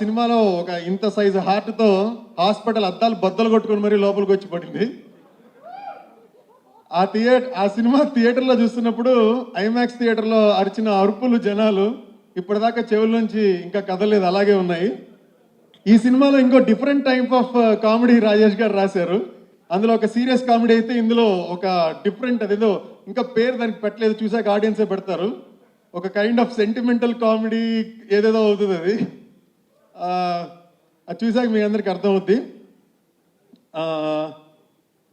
సినిమాలో ఒక ఇంత సైజు హార్ట్తో హాస్పిటల్ అద్దాలు బద్దలు కొట్టుకుని మరీ లోపలికి వచ్చి పడింది. ఆ సినిమా థియేటర్లో చూస్తున్నప్పుడు ఐమాక్స్ థియేటర్లో అరిచిన అరుపులు జనాలు ఇప్పటిదాకా చెవుల నుంచి ఇంకా కదలేదు, అలాగే ఉన్నాయి. ఈ సినిమాలో ఇంకో different type of comedy Rajesh గారు రాశారు. అందులో ఒక సీరియస్ కామెడీ అయితే ఇందులో ఒక డిఫరెంట్, అదేదో ఇంకా పేరు దానికి పెట్టలేదు, చూసాక ఆడియన్సే పెడతారు. ఒక కైండ్ ఆఫ్ సెంటిమెంటల్ కామెడీ ఏదేదో అవుతుంది అది. అది చూసాక మీ అందరికి అర్థమవుద్ది.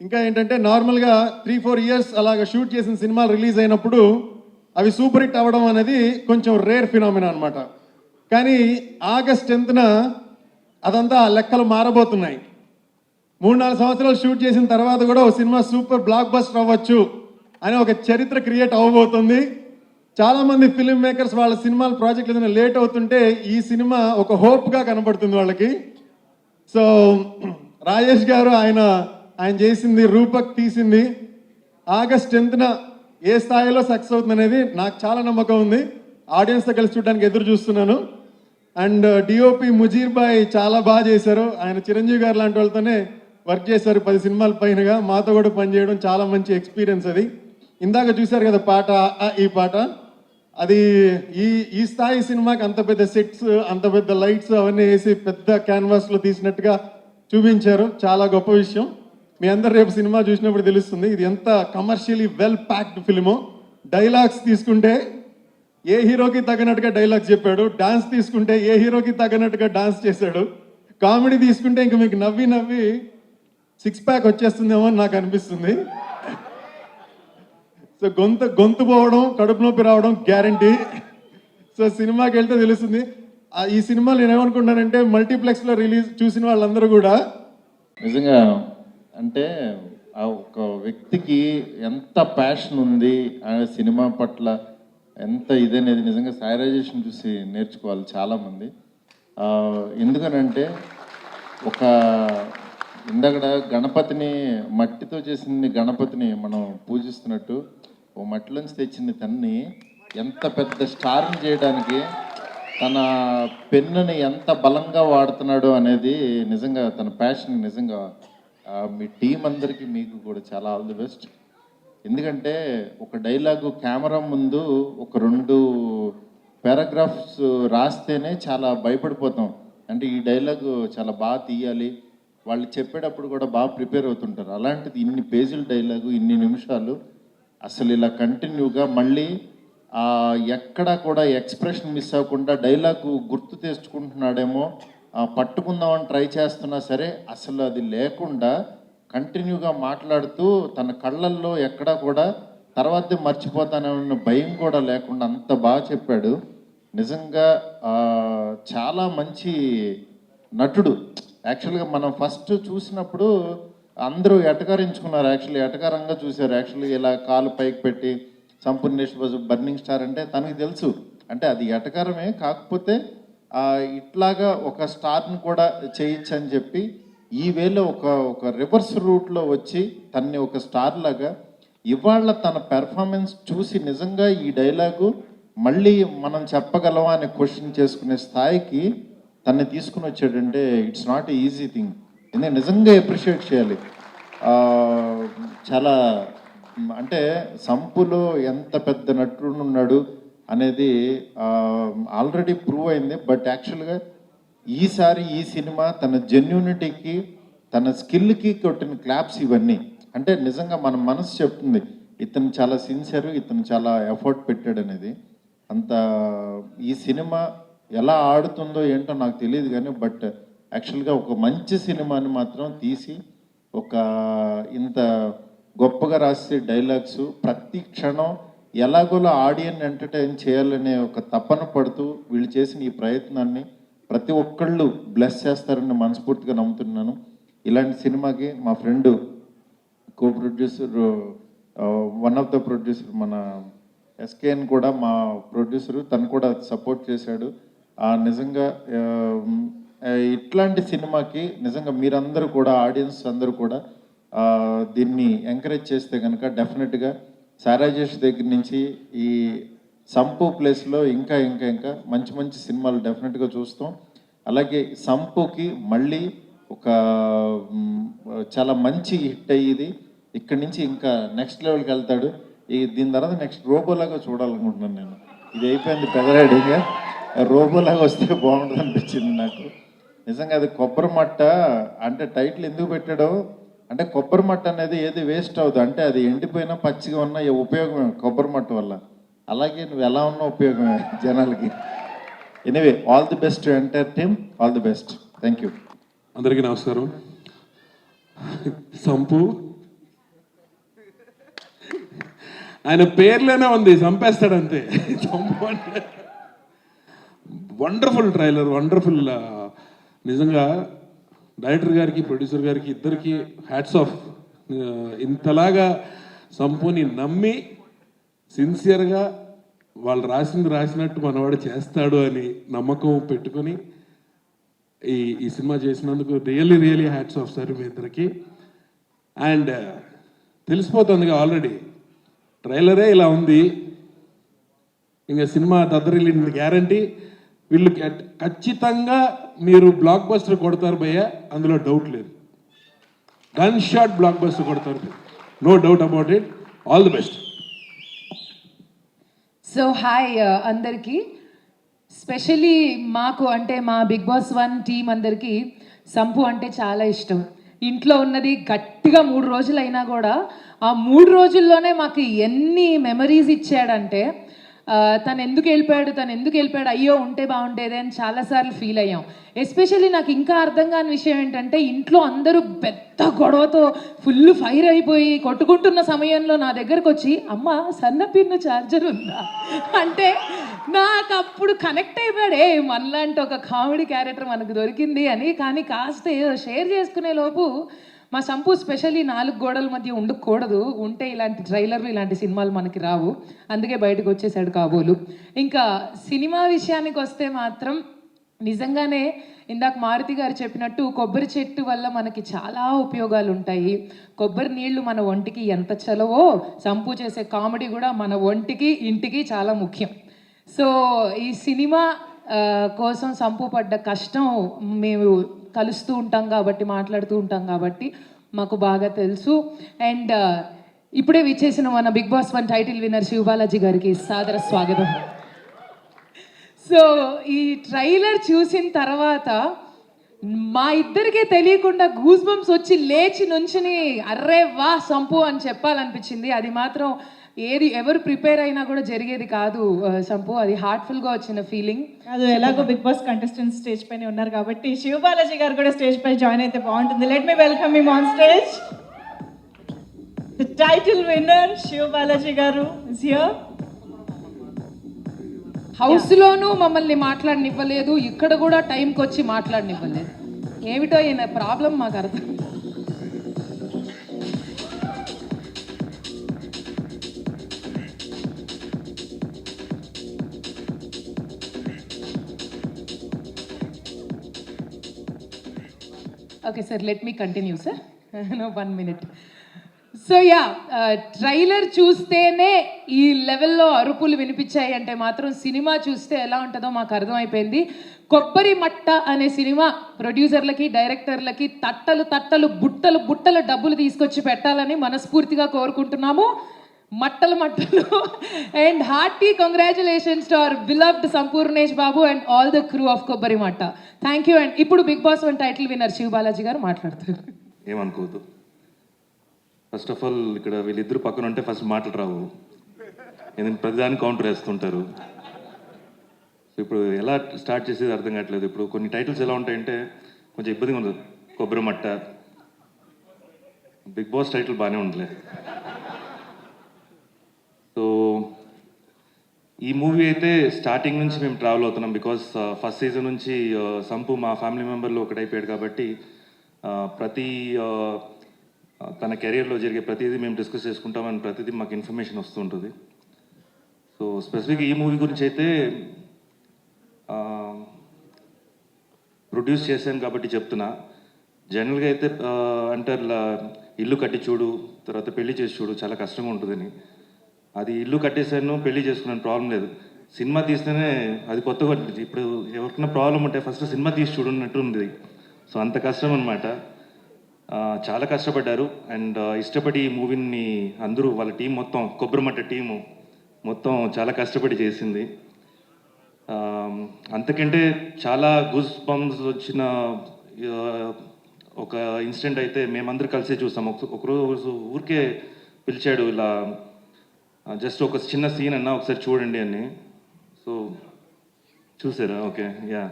ఇంకా ఏంటంటే నార్మల్గా 3-4 ఇయర్స్ అలాగ షూట్ చేసిన సినిమాలు రిలీజ్ అయినప్పుడు అవి సూపర్ హిట్ అవ్వడం అనేది కొంచెం రేర్ ఫినామినా అనమాట. కానీ ఆగస్ట్ 10న అదంతా లెక్కలు మారబోతున్నాయి. 3-4 సంవత్సరాలు షూట్ చేసిన తర్వాత కూడా ఒక సినిమా సూపర్ బ్లాక్ బస్టర్ అవ్వచ్చు అని ఒక చరిత్ర క్రియేట్ అవ్వబోతుంది. చాలామంది ఫిల్మ్ మేకర్స్ వాళ్ళ సినిమాల ప్రాజెక్టులు ఏదైనా లేట్ అవుతుంటే ఈ సినిమా ఒక హోప్గా కనబడుతుంది వాళ్ళకి. సో రాజేష్ గారు ఆయన చేసింది, రూపక్ తీసింది, ఆగస్ట్ 10న ఏ స్థాయిలో సక్సెస్ అవుతుంది అనేది నాకు చాలా నమ్మకం ఉంది. ఆడియన్స్తో కలిసి చూడడానికి ఎదురు చూస్తున్నాను. అండ్ డిఓపి ముజీర్ బాయ్ చాలా బాగా చేశారు. ఆయన చిరంజీవి గారు లాంటి వాళ్ళతోనే వర్క్ చేశారు 10 సినిమాల పైనగా. మాతో కూడా పనిచేయడం చాలా మంచి ఎక్స్పీరియన్స్ అది. ఇందాక చూశారు కదా పాట, ఈ పాట, అది ఈ స్థాయి సినిమాకి అంత పెద్ద సెట్స్, అంత పెద్ద లైట్స్ అవన్నీ వేసి పెద్ద క్యాన్వాస్లో తీసినట్టుగా చూపించారు. చాలా గొప్ప విషయం. మీ అందరు రేపు సినిమా చూసినప్పుడు తెలుస్తుంది ఇది ఎంత కమర్షియలీ వెల్ ప్యాక్డ్ ఫిల్మో. డైలాగ్స్ తీసుకుంటే ఏ హీరోకి తగినట్టుగా డైలాగ్స్ చెప్పాడు, డాన్స్ తీసుకుంటే ఏ హీరోకి తగినట్టుగా డాన్స్ చేశాడు, కామెడీ తీసుకుంటే ఇంక మీకు నవ్వి నవ్వి 6 ప్యాక్ వచ్చేస్తుందేమో అని నాకు అనిపిస్తుంది. సో గొంతు పోవడం, కడుపు నొప్పి రావడం గ్యారంటీ. సో సినిమాకి వెళ్తే తెలుస్తుంది. ఈ సినిమాలు నేను ఏమనుకుంటానంటే మల్టీప్లెక్స్లో రిలీజ్ చూసిన వాళ్ళందరూ కూడా నిజంగా అంటే ఆ ఒక వ్యక్తికి ఎంత ప్యాషన్ ఉంది ఆ సినిమా పట్ల, ఎంత ఇదనేది నిజంగా సాయిరాజేషన్ చూసి నేర్చుకోవాలి చాలామంది. ఎందుకనంటే ఒక ఇందాక గణపతిని మట్టితో చేసిన గణపతిని మనం పూజిస్తున్నట్టు ఓ మట్టిలోంచి తెచ్చిన తన్ని ఎంత పెద్ద స్టార్ని చేయడానికి తన పెన్నుని ఎంత బలంగా వాడుతున్నాడు అనేది నిజంగా తన ప్యాషన్. నిజంగా మీ టీం అందరికీ మీకు కూడా చాలా ఆల్ ది బెస్ట్. ఎందుకంటే ఒక డైలాగు కెమెరా ముందు ఒక 2 పారాగ్రాఫ్స్ రాస్తేనే చాలా భయపడిపోతాం. అంటే ఈ డైలాగు చాలా బాగా తీయాలి, వాళ్ళు చెప్పేటప్పుడు కూడా బాగా ప్రిపేర్ అవుతుంటారు. అలాంటిది ఇన్ని పేజీల డైలాగు, ఇన్ని నిమిషాలు అసలు ఇలా కంటిన్యూగా మళ్ళీ ఎక్కడా కూడా ఎక్స్ప్రెషన్ మిస్ అవ్వకుండా డైలాగు గుర్తు తెచ్చుకుంటున్నాడేమో, పట్టుకుందామని ట్రై చేస్తున్నా సరే అసలు అది లేకుండా కంటిన్యూగా మాట్లాడుతూ తన కళ్ళల్లో ఎక్కడా కూడా తర్వాతే మర్చిపోతానన్న భయం కూడా లేకుండా అంత బాగా చెప్పాడు. నిజంగా చాలా మంచి నటుడు. యాక్చువల్గా మనం ఫస్ట్ చూసినప్పుడు అందరూ ఎటకారించుకున్నారు, యాక్చువల్లీ ఎటకారంగా చూశారు. యాక్చువల్లీ ఇలా కాలు పైకి పెట్టి సంపూర్ణేష్ బాజు బర్నింగ్ స్టార్ అంటే తనకి తెలుసు, అంటే అది ఎటకారమే, కాకపోతే ఇట్లాగా ఒక స్టార్ని కూడా చేయొచ్చు అని చెప్పి ఈ వేలో ఒక రివర్స్ రూట్లో వచ్చి తన్ని ఒక స్టార్ లాగా ఇవాళ తన పెర్ఫార్మెన్స్ చూసి నిజంగా ఈ డైలాగు మళ్ళీ మనం చెప్పగలమా అని క్వశ్చన్ చేసుకునే స్థాయికి తన్ని తీసుకుని వచ్చాడంటే ఇట్స్ నాట్ ఈజీ థింగ్. ఎందుకంటే నిజంగా అప్రిషియేట్ చేయాలి. చాలా అంటే సంపులో ఎంత పెద్ద నటుడు ఉన్నాడు అనేది ఆల్రెడీ ప్రూవ్ అయింది. బట్ యాక్చువల్గా ఈసారి ఈ సినిమా తన జెన్యూనిటీకి తన స్కిల్కి కొట్టిన క్లాప్స్ ఇవన్నీ అంటే నిజంగా మన మనసు చెప్తుంది ఇతను చాలా సిన్సియర్, ఇతను చాలా ఎఫర్ట్ పెట్టాడు అనేది. అంత ఈ సినిమా ఎలా ఆడుతుందో ఏంటో నాకు తెలియదు కానీ బట్ యాక్చువల్గా ఒక మంచి సినిమాని మాత్రం తీసి ఒక ఇంత గొప్పగా రాసే డైలాగ్స్ ప్రతి క్షణం ఎలాగోలా ఆడియన్ ఎంటర్టైన్ చేయాలనే ఒక తపన పడుతూ వీళ్ళు చేసిన ఈ ప్రయత్నాన్ని ప్రతి ఒక్కళ్ళు బ్లెస్ చేస్తారని మనస్ఫూర్తిగా నమ్ముతున్నాను. ఇలాంటి సినిమాకి మా friend co producer, one of the producer మన ఎస్కేఎన్ కూడా మా ప్రొడ్యూసరు, తను కూడా సపోర్ట్ చేశాడు. నిజంగా ఇట్లాంటి సినిమాకి నిజంగా మీరందరూ కూడా ఆడియన్స్ అందరూ కూడా దీన్ని ఎంకరేజ్ చేస్తే కనుక డెఫినెట్గా సారాజేష్ దగ్గర నుంచి ఈ సంపు ప్లేస్లో ఇంకా ఇంకా ఇంకా మంచి మంచి సినిమాలు డెఫినెట్గా చూస్తాం. అలాగే సంపుకి మళ్ళీ ఒక చాలా మంచి హిట్ అయ్యేది, ఇక్కడి నుంచి ఇంకా నెక్స్ట్ లెవెల్కి వెళ్తాడు. దీని తర్వాత నెక్స్ట్ రోబోలాగా చూడాలనుకుంటున్నాను నేను. ఇది అయిపోయింది పెదరాడిగా, రోబోలాగా వస్తే బాగుంటుంది అనిపించింది నాకు. నిజంగా అది కొబ్బరి మట్ట అంటే టైటిల్ ఎందుకు పెట్టాడో అంటే కొబ్బరి మట్ట అనేది ఏది వేస్ట్ అవుతుంది అంటే అది ఎండిపోయినా పచ్చిగా ఉన్న ఉపయోగమే కొబ్బరి మట్ట వల్ల. అలాగే నువ్వు ఎలా ఉన్నా ఉపయోగమే జనాలకి. Anyway all the best to entire team, all the best. Thank you. అందరికీ నమస్కారం. సంపు ఆయన పేర్లోనే ఉంది, చంపేస్తాడంతే. సంపు అంటే వండర్ఫుల్ ట్రైలర్, వండర్ఫుల్. నిజంగా డైరెక్టర్ గారికి ప్రొడ్యూసర్ గారికి ఇద్దరికి హ్యాట్స్ ఆఫ్. ఇంతలాగా సంపుని నమ్మి సిన్సియర్గా వాళ్ళు రాసినట్టు మనవాడు చేస్తాడు అని నమ్మకం పెట్టుకొని ఈ సినిమా చేసినందుకు రియల్లీ హ్యాట్స్ ఆఫ్ సార్ మీ ఇద్దరికి. అండ్ తెలిసిపోతుంది ఆల్రెడీ ట్రైలరే ఇలా ఉంది, ఇంకా సినిమా దద్దరిల్లింది గ్యారంటీ. వీళ్ళు ఖచ్చితంగా మీరు బ్లాక్ బస్టర్ కొడతారు భయ్య, అందులో డౌట్ లేదు. గన్ షాట్ బ్లాక్ బస్టర్ కొడతారు, no doubt about it. All the best. So hi అందరికీ, స్పెషలీ మాకు అంటే మా బిగ్ బాస్ 1 టీం అందరికీ సంపు అంటే చాలా ఇష్టం. ఇంట్లో ఉన్నది గట్టిగా 3 రోజులైనా కూడా ఆ 3 రోజుల్లోనే మాకు ఎన్ని మెమరీస్ ఇచ్చాడంటే తను ఎందుకు వెళ్ళిపోయాడు అయ్యో ఉంటే బాగుండేది అని చాలాసార్లు ఫీల్ అయ్యాం. ఎస్పెషల్లీ నాకు ఇంకా అర్థం కాని విషయం ఏంటంటే ఇంట్లో అందరూ పెద్ద గొడవతో ఫుల్ ఫైర్ అయిపోయి కొట్టుకుంటున్న సమయంలో నా దగ్గరకు వచ్చి అమ్మ సన్నపిన్న ఛార్జర్ ఉందా అంటే నాకు అప్పుడు కనెక్ట్ అయిపోయాడే మనలాంటి ఒక కామెడీ క్యారెక్టర్ మనకు దొరికింది అని. కానీ కాస్త ఏదో షేర్ చేసుకునే లోపు మా సంపు స్పెషల్లీ 4 గోడల మధ్య ఉండకూడదు, ఉంటే ఇలాంటి ట్రైలర్లు ఇలాంటి సినిమాలు మనకి రావు, అందుకే బయటకు వచ్చేసాడు కాబోలు. ఇంకా సినిమా విషయానికి వస్తే మాత్రం నిజంగానే ఇందాక మారుతి గారు చెప్పినట్టు కొబ్బరి చెట్టు వల్ల మనకి చాలా ఉపయోగాలు ఉంటాయి. కొబ్బరి నీళ్లు మన ఒంటికి ఎంత చలవో సంపు చేసే కామెడీ కూడా మన ఒంటికి ఇంటికి చాలా ముఖ్యం. సో ఈ సినిమా కోసం సంపు పడ్డ కష్టం మేము కలుస్తూ ఉంటాం కాబట్టి మాట్లాడుతూ ఉంటాం కాబట్టి మాకు బాగా తెలుసు. అండ్ ఇప్పుడే విచ్చేసిన మన Bigg Boss 1 title winner Siva Balaji గారికి సాదర స్వాగతం. సో ఈ ట్రైలర్ చూసిన తర్వాత మా ఇద్దరికే తెలియకుండా గూస్ బంప్స్ వచ్చి లేచి నుంచుని అర్రే వా సంపు అని చెప్పాలనిపించింది. అది మాత్రం ఎవరు ప్రిపేర్ అయినా కూడా జరిగేది కాదు సంపు, అది హార్ట్ఫుల్గా వచ్చిన ఫీలింగ్. అది ఎలాగో బిగ్ బాస్ కంటెస్టెంట్స్ స్టేజ్ పైన ఉన్నారు కాబట్టి శివబాలాజీ గారు కూడా స్టేజ్ పై జాయిన్ అయితే బాగుంటుంది. Let me welcome him on stage. The title winner Siva Balaji గారు ఇస్ హియర్. హౌస్లోనూ మమ్మల్ని మాట్లాడనివ్వలేదు, ఇక్కడ కూడా టైంకి వచ్చి మాట్లాడనివ్వలేదు. ఏమిటో ఈయన ప్రాబ్లం మాకు అర్థం. Okay sir, let me continue sir. No 1 minute. So yeah, trailer చూస్తేనే ఈ లెవెల్లో అరుపులు వినిపించాయి అంటే మాత్రం సినిమా చూస్తే ఎలా ఉంటుందో మాకు అర్థమైపోయింది. కొబ్బరి మట్ట అనే సినిమా ప్రొడ్యూసర్లకి డైరెక్టర్లకి తట్టలు తట్టలు బుట్టలు బుట్టలు డబ్బులు తీసుకొచ్చి పెట్టాలని మనస్ఫూర్తిగా కోరుకుంటున్నాము. మట్టలు మట్టలు and hearty congratulations to our beloved Sampoornesh Babu and all the crew of Kobbari Matta. Thank you. And ఇప్పుడు Bigg Boss 1 title winner Siva Balaji గారు మాట్లాడతారు. ఏమనుకోవద్దు. ఫస్ట్ ఆఫ్ ఆల్ ఇక్కడ వీళ్ళిద్దరు పక్కన ఉంటే ఫస్ట్ మాటలు రావు, ఎందుకంటే ప్రతిదాన్ని కౌంటర్ వేస్తుంటారు. సో ఇప్పుడు ఎలా స్టార్ట్ చేసేది అర్థం కావట్లేదు. ఇప్పుడు కొన్ని టైటిల్స్ ఎలా ఉంటాయంటే కొంచెం ఇబ్బందిగా ఉండదు. కొబ్బరి మట్ట, బిగ్ బాస్ టైటిల్ బాగానే ఉండలే. సో ఈ మూవీ అయితే స్టార్టింగ్ నుంచి మేము ట్రావెల్ అవుతున్నాం. బికాస్ ఫస్ట్ సీజన్ నుంచి సంపు మా ఫ్యామిలీ మెంబర్లో ఒకటైపోయాడు కాబట్టి ప్రతి తన కెరియర్లో జరిగే ప్రతిదీ మేము డిస్కస్ చేసుకుంటామని ప్రతిదీ మాకు ఇన్ఫర్మేషన్ వస్తూ ఉంటుంది. సో స్పెసిఫిక్ ఈ మూవీ గురించి అయితే ప్రొడ్యూస్ చేశాను కాబట్టి చెప్తున్నా. జనరల్గా అయితే అంటారు ఇల్లు కట్టి చూడు, తర్వాత పెళ్లి చేసి చూడు, చాలా కష్టంగా ఉంటుందని. అది ఇల్లు కట్టేశాను, పెళ్లి చేసుకున్నాను, ప్రాబ్లం లేదు. సినిమా తీస్తేనే అది కొత్తగా ఉంటుంది. ఇప్పుడు ఎవరికైనా ప్రాబ్లం ఉంటే ఫస్ట్ సినిమా తీసి చూడన్నట్టు ఉంది. సో అంత కష్టం అనమాట. చాలా కష్టపడ్డారు. అండ్ ఇష్టపడి ఈ మూవీని అందరూ వాళ్ళ టీం మొత్తం కొబ్బరిమట్ట టీము మొత్తం చాలా కష్టపడి చేసింది. అంతకంటే చాలా గూస్ బంప్స్ వచ్చిన ఒక ఇన్సిడెంట్ అయితే మేమందరూ కలిసే చూసాం. ఒకరోజు ఊరికే పిలిచాడు, ఇలా జస్ట్ ఒక చిన్న సీన్ అన్నా ఒకసారి చూడండి అని. సో చూసారా? Okay, yeah.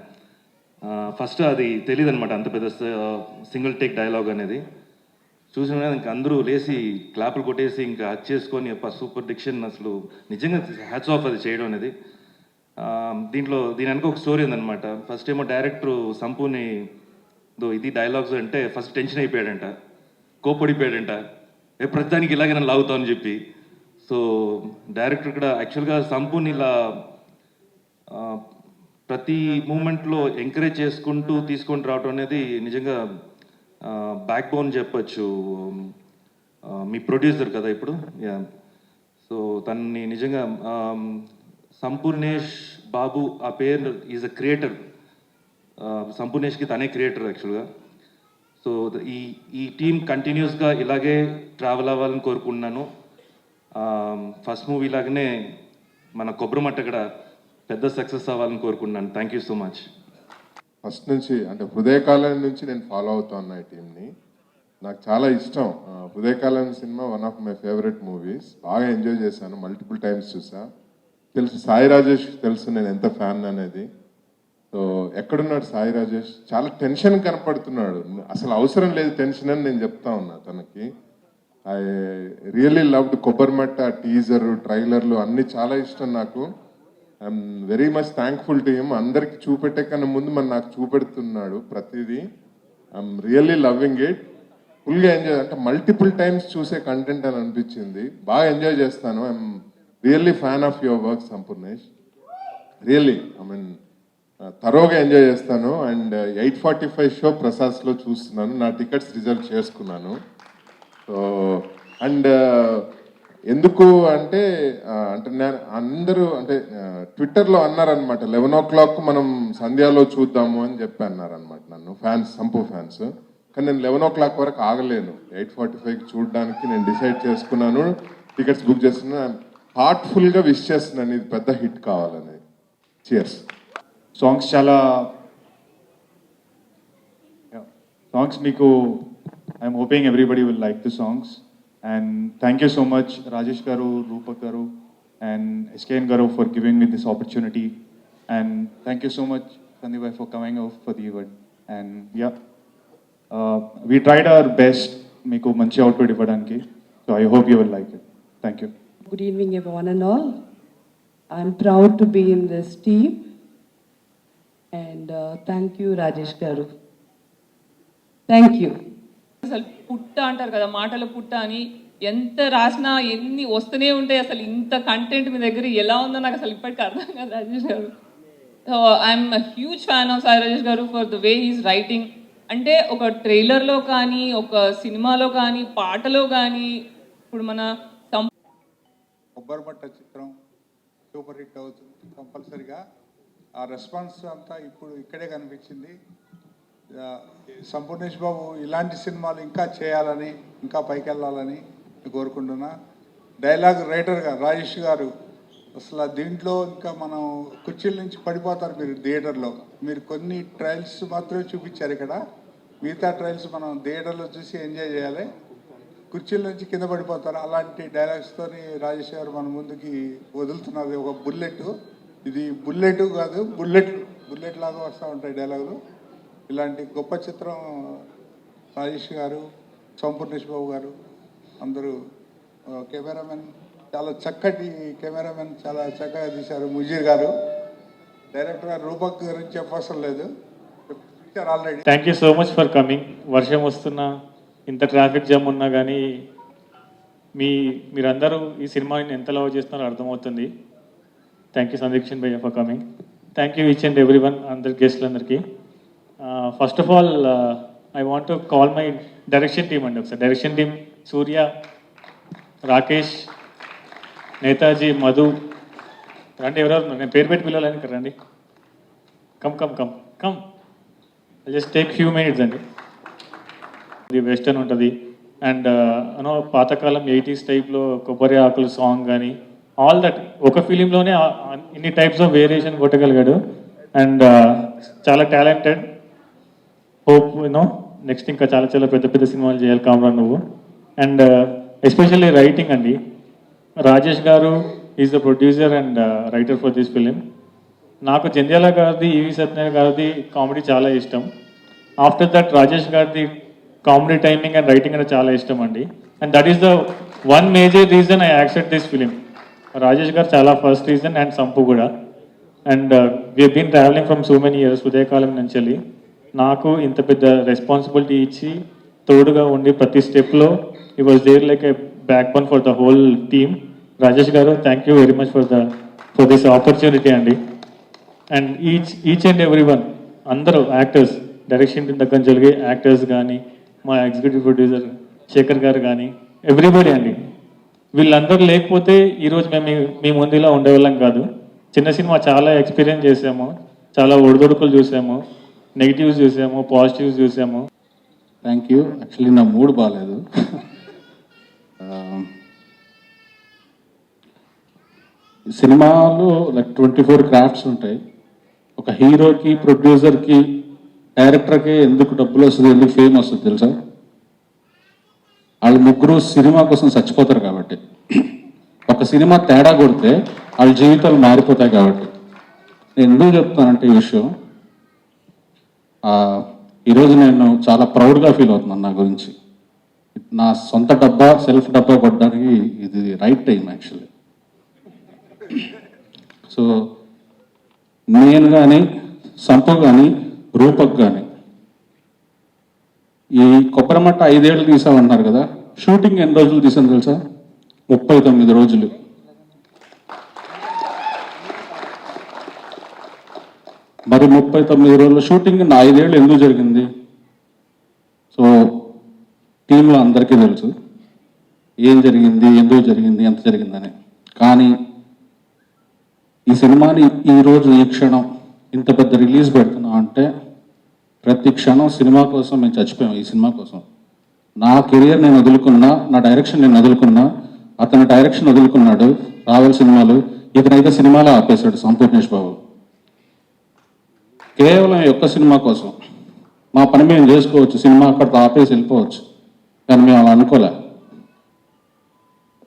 ఫస్ట్ అది తెలియదు అనమాట, అంత పెద్ద సింగిల్ టేక్ డైలాగ్ అనేది. చూసిన ఇంకా అందరూ లేచి క్లాపులు కొట్టేసి ఇంకా హక్ చేసుకొని సూపర్ డిక్షన్, అసలు నిజంగా హ్యాట్స్ ఆఫ్ అది చేయడం అనేది. దీని వెనక ఒక స్టోరీ ఉందన్నమాట. ఫస్ట్ ఏమో డైరెక్టర్ సంపూని ఇది డైలాగ్స్ అంటే ఫస్ట్ టెన్షన్ అయిపోయాడంట, కోపడిపోయాడంట, ప్రతిదానికి ఇలాగే నన్ను లాగుతామని చెప్పి. సో డైరెక్టర్ కూడా యాక్చువల్గా సంపూని ఇలా ప్రతి మూమెంట్లో ఎంకరేజ్ చేసుకుంటూ తీసుకొని రావడం అనేది నిజంగా బ్యాక్ బోన్ చెప్పచ్చు. మీ ప్రొడ్యూసర్ కదా ఇప్పుడు, యా. సో తనని నిజంగా సంపూర్ణేష్ బాబు ఆ పేరు ఈజ్ అ క్రియేటర్. సంపూర్ణేష్కి తనే క్రియేటర్ యాక్చువల్గా. సో ఈ టీం కంటిన్యూస్గా ఇలాగే ట్రావెల్ అవ్వాలని కోరుకుంటున్నాను. ఫస్ట్ మూవీ లాగానే మన కొబ్బరిమట్ట కూడా పెద్ద సక్సెస్ అవ్వాలని కోరుకుంటున్నాను. Thank you so much. First నుంచి అంటే హృదయకాలం నుంచి నేను ఫాలో అవుతున్నా ఈ టీంని. నాకు చాలా ఇష్టం. Hrudaya Kaleyam cinema one of my favourite movies. బాగా ఎంజాయ్ చేశాను, మల్టిపుల్ టైమ్స్ చూసా. తెలుసు సాయి రాజేష్, తెలుసు నేను ఎంత ఫ్యాన్ అనేది. సో ఎక్కడున్నాడు సాయి రాజేష్? చాలా టెన్షన్ కనపడుతున్నాడు. అసలు అవసరం లేదు టెన్షన్ అని నేను చెప్తా ఉన్నా తనకి. I really loved Kobbari Matta teaser, ట్రైలర్లు అన్నీ చాలా ఇష్టం నాకు. I'm very much thankful to him. అందరికి చూపెట్టే కన్నా ముందు మన నాకు చూపెడుతున్నాడు ప్రతిదీ. I'm really loving it. ఫుల్గా ఎంజాయ్, అంటే మల్టిపుల్ టైమ్స్ చూసే కంటెంట్ అని అనిపించింది. బాగా ఎంజాయ్ చేస్తాను. I'm really fan of your work Sampoornesh. Really I mean తరోగా ఎంజాయ్ చేస్తాను. అండ్ 8:45 షో ప్రసాద్స్లో చూస్తున్నాను. నా టికెట్స్ రిజర్వ్ చేసుకున్నాను. సో అండ్ ఎందుకు అంటే నేను అందరూ అంటే ట్విట్టర్లో అన్నారనమాట, 11 o'clock మనం సంధ్యాలో చూద్దాము అని చెప్పి అన్నారనమాట నన్ను ఫ్యాన్స్, సంపు ఫ్యాన్స్. కానీ నేను 11 o'clock వరకు ఆగలేను. 8:45 చూడడానికి నేను డిసైడ్ చేసుకున్నాను, టికెట్స్ బుక్ చేస్తున్నాను. హార్ట్ఫుల్గా విష్ చేస్తున్నాను, ఇది పెద్ద హిట్ కావాలని. చియర్స్. సాంగ్స్ చాలా సాంగ్స్ మీకు I'm hoping everybody will like the songs. And thank you so much, Rajesh Garu, Rupak Garu, and SKN Garu for giving me this opportunity. And thank you so much, Sandeep bhai, for coming out for the event. And yeah, we tried our best, meeku manchi output ivvadaniki. So I hope you will like it. Thank you. Good evening, everyone and all. I'm proud to be in this team. And thank you, Rajesh Garu. Thank you. అసలు పుట్ట అంటారు కదా, మాటలు పుట్ట అని ఎంత రాసినా ఎన్ని వస్తూనే ఉంటాయి. అసలు ఇంత కంటెంట్ మీ దగ్గర ఎలా ఉందో నాకు అసలు ఇప్పటికీ అర్థం కాదు రాజేష్ గారు. So I'm huge fan of Sai Rajesh గారు for the way he's writing. అంటే ఒక ట్రైలర్లో కానీ, ఒక సినిమాలో కానీ, పాటలో కానీ, ఇప్పుడు మన కొబ్బరిమట్ట చిత్రం సూపర్ హిట్ అవుతుంది కంపల్సరిగా. ఆ రెస్పాన్స్ అంతా ఇప్పుడు ఇక్కడే కనిపించింది. సంపూర్ణేష్ బాబు ఇలాంటి సినిమాలు ఇంకా చేయాలని, ఇంకా పైకి వెళ్ళాలని కోరుకుంటున్నా. డైలాగ్ రైటర్గా రాజేష్ గారు అసలు దీంట్లో ఇంకా మనం కుర్చీల నుంచి పడిపోతారు మీరు థియేటర్లో. మీరు కొన్ని ట్రయల్స్ మాత్రమే చూపించారు ఇక్కడ, మిగతా ట్రయల్స్ మనం థియేటర్లో చూసి ఎంజాయ్ చేయాలి. కుర్చీల నుంచి కింద పడిపోతారు. అలాంటి డైలాగ్స్తోని రాజేష్ గారు మన ముందుకి వదులుతున్నది ఒక బుల్లెట్. ఇది బుల్లెట్ కాదు, బుల్లెట్ లాగా వస్తూ ఉంటాయి డైలాగులు. ఇలాంటి గొప్ప చిత్రం రాజేష్ గారు, సంపూర్ణేష్ బాబు గారు అందరూ, కెమెరామెన్ చాలా చక్కటి కెమెరామెన్, చాలా చక్కగా తీశారు ముజీర్ గారు. డైరెక్టర్ గారు రూపక్ గురించి చెప్పవసరం లేదు, already. Thank you so much for coming. వర్షం వస్తున్నా, ఇంత ట్రాఫిక్ జామ్ ఉన్నా కానీ మీరందరూ ఈ సినిమాని ఎంత లవ్ చేస్తున్నారో అర్థమవుతుంది. థ్యాంక్ యూ సందీక్షణ్ భయ్య for coming. Thank you each and every one, అందరి గెస్టులందరికీ. First of all I want to call my direction team అండి. ఒకసారి డైరెక్షన్ టీమ్ సూర్య, రాకేష్, నేతాజీ, మధు రండి. ఎవరెవరు నేను పేరు పెట్టి పిలవాలని ఇక్కడ రండి. Come come come come just take few minutes అండి. ఇది వెస్టర్న్ ఉంటుంది అండ్ యూనో పాతకాలం 80s టైప్లో కొబ్బరి ఆకులు సాంగ్ కానీ ఆల్ దట్ ఒక ఫిలింలోనే ఇన్ని టైప్స్ ఆఫ్ వేరియేషన్ కొట్టగలిగాడు. అండ్ చాలా టాలెంటెడ్. హోప్ యూనో నెక్స్ట్ ఇంకా చాలా చాలా పెద్ద పెద్ద సినిమాలు చేయాలి కామ్రాన్ నువ్వు. అండ్ ఎస్పెషల్లీ రైటింగ్ అండి. రాజేష్ గారు is the producer and writer for this film. నాకు జంధ్యాల గారిది, ఈవి సత్యనారాయణ గారిది కామెడీ చాలా ఇష్టం. ఆఫ్టర్ దట్ రాజేష్ గారిది కామెడీ టైమింగ్ అండ్ రైటింగ్ అంటే చాలా ఇష్టం అండి. And that is the one major reason I accept this film. Rajesh గారు చాలా ఫస్ట్ రీజన్ అండ్ సంపు కూడా. And we been travelling from so many years, ఉదయకాలం నుంచి వెళ్ళి నాకు ఇంత పెద్ద రెస్పాన్సిబిలిటీ ఇచ్చి తోడుగా ఉండి ప్రతి స్టెప్లో he was there like a backbone for the whole team. Rajesh గారు thank you very much for this opportunity అండి. And each and every one, అందరూ యాక్టర్స్, డైరెక్షన్ టీం దగ్గర జరిగే యాక్టర్స్ కానీ, మా ఎగ్జిక్యూటివ్ ప్రొడ్యూసర్ శేఖర్ గారు కానీ, ఎవ్రీబడి అండి. వీళ్ళందరూ లేకపోతే ఈరోజు మేము మీ ముందులా ఉండేవాళ్ళం కాదు. చిన్న సినిమా చాలా ఎక్స్పీరియన్స్ చేసాము, చాలా ఒడిదొడుకులు చూసాము, నెగిటివ్స్ చూసాము, పాజిటివ్స్ చూసాము. Thank you. యాక్చువల్లీ నా మూడ్ బాగాలేదు. సినిమాలో లైక్ 24 క్రాఫ్ట్స్ ఉంటాయి. ఒక హీరోకి, ప్రొడ్యూసర్కి, డైరెక్టర్కి ఎందుకు డబ్బులు వస్తుంది, ఎందుకు ఫేమ్ వస్తుంది తెలుసా? వాళ్ళు ముగ్గురు సినిమా కోసం చచ్చిపోతారు కాబట్టి. ఒక సినిమా తేడా కొడితే వాళ్ళ జీవితాలు మారిపోతాయి కాబట్టి. నేను ఎందుకు చెప్తానంటే ఈ విషయం, ఈరోజు నేను చాలా ప్రౌడ్గా ఫీల్ అవుతున్నాను నా గురించి. నా సొంత డబ్బా, సెల్ఫ్ డబ్బా కొట్టడానికి ఇది రైట్ టైం యాక్చువల్లీ. సో నేను కానీ, సంపు కానీ, రూపక్ కానీ ఈ కొబ్బరిమట్ట 5 ఏళ్ళు తీసామన్నారు కదా, షూటింగ్ ఎన్ని రోజులు తీసాను తెలుసా? 39 రోజులు. మరి 39 రోజుల షూటింగ్ నా 5 ఏళ్ళు ఎందుకు జరిగింది? సో టీంలో అందరికీ తెలుసు ఏం జరిగింది, ఎందుకు జరిగింది, ఎంత జరిగిందని. కానీ ఈ సినిమాని ఈరోజు ఈ క్షణం ఇంత పెద్ద రిలీజ్ పెడుతున్నాం అంటే ప్రతి క్షణం సినిమా కోసం మేము చచ్చిపోయాం. ఈ సినిమా కోసం నా కెరియర్ నేను వదులుకున్నా, నా డైరెక్షన్ నేను వదులుకున్నా, అతని డైరెక్షన్ వదులుకున్నాడు, రావాలి సినిమాలు. ఇతనైతే సినిమాలో ఆపేశాడు సంపూర్ణేష్ బాబు. కేవలం ఈ ఒక్క సినిమా కోసం మా పని మేము చేసుకోవచ్చు, సినిమా అక్కడితో ఆపేసి వెళ్ళిపోవచ్చు. కానీ మేము అలా అనుకోలే.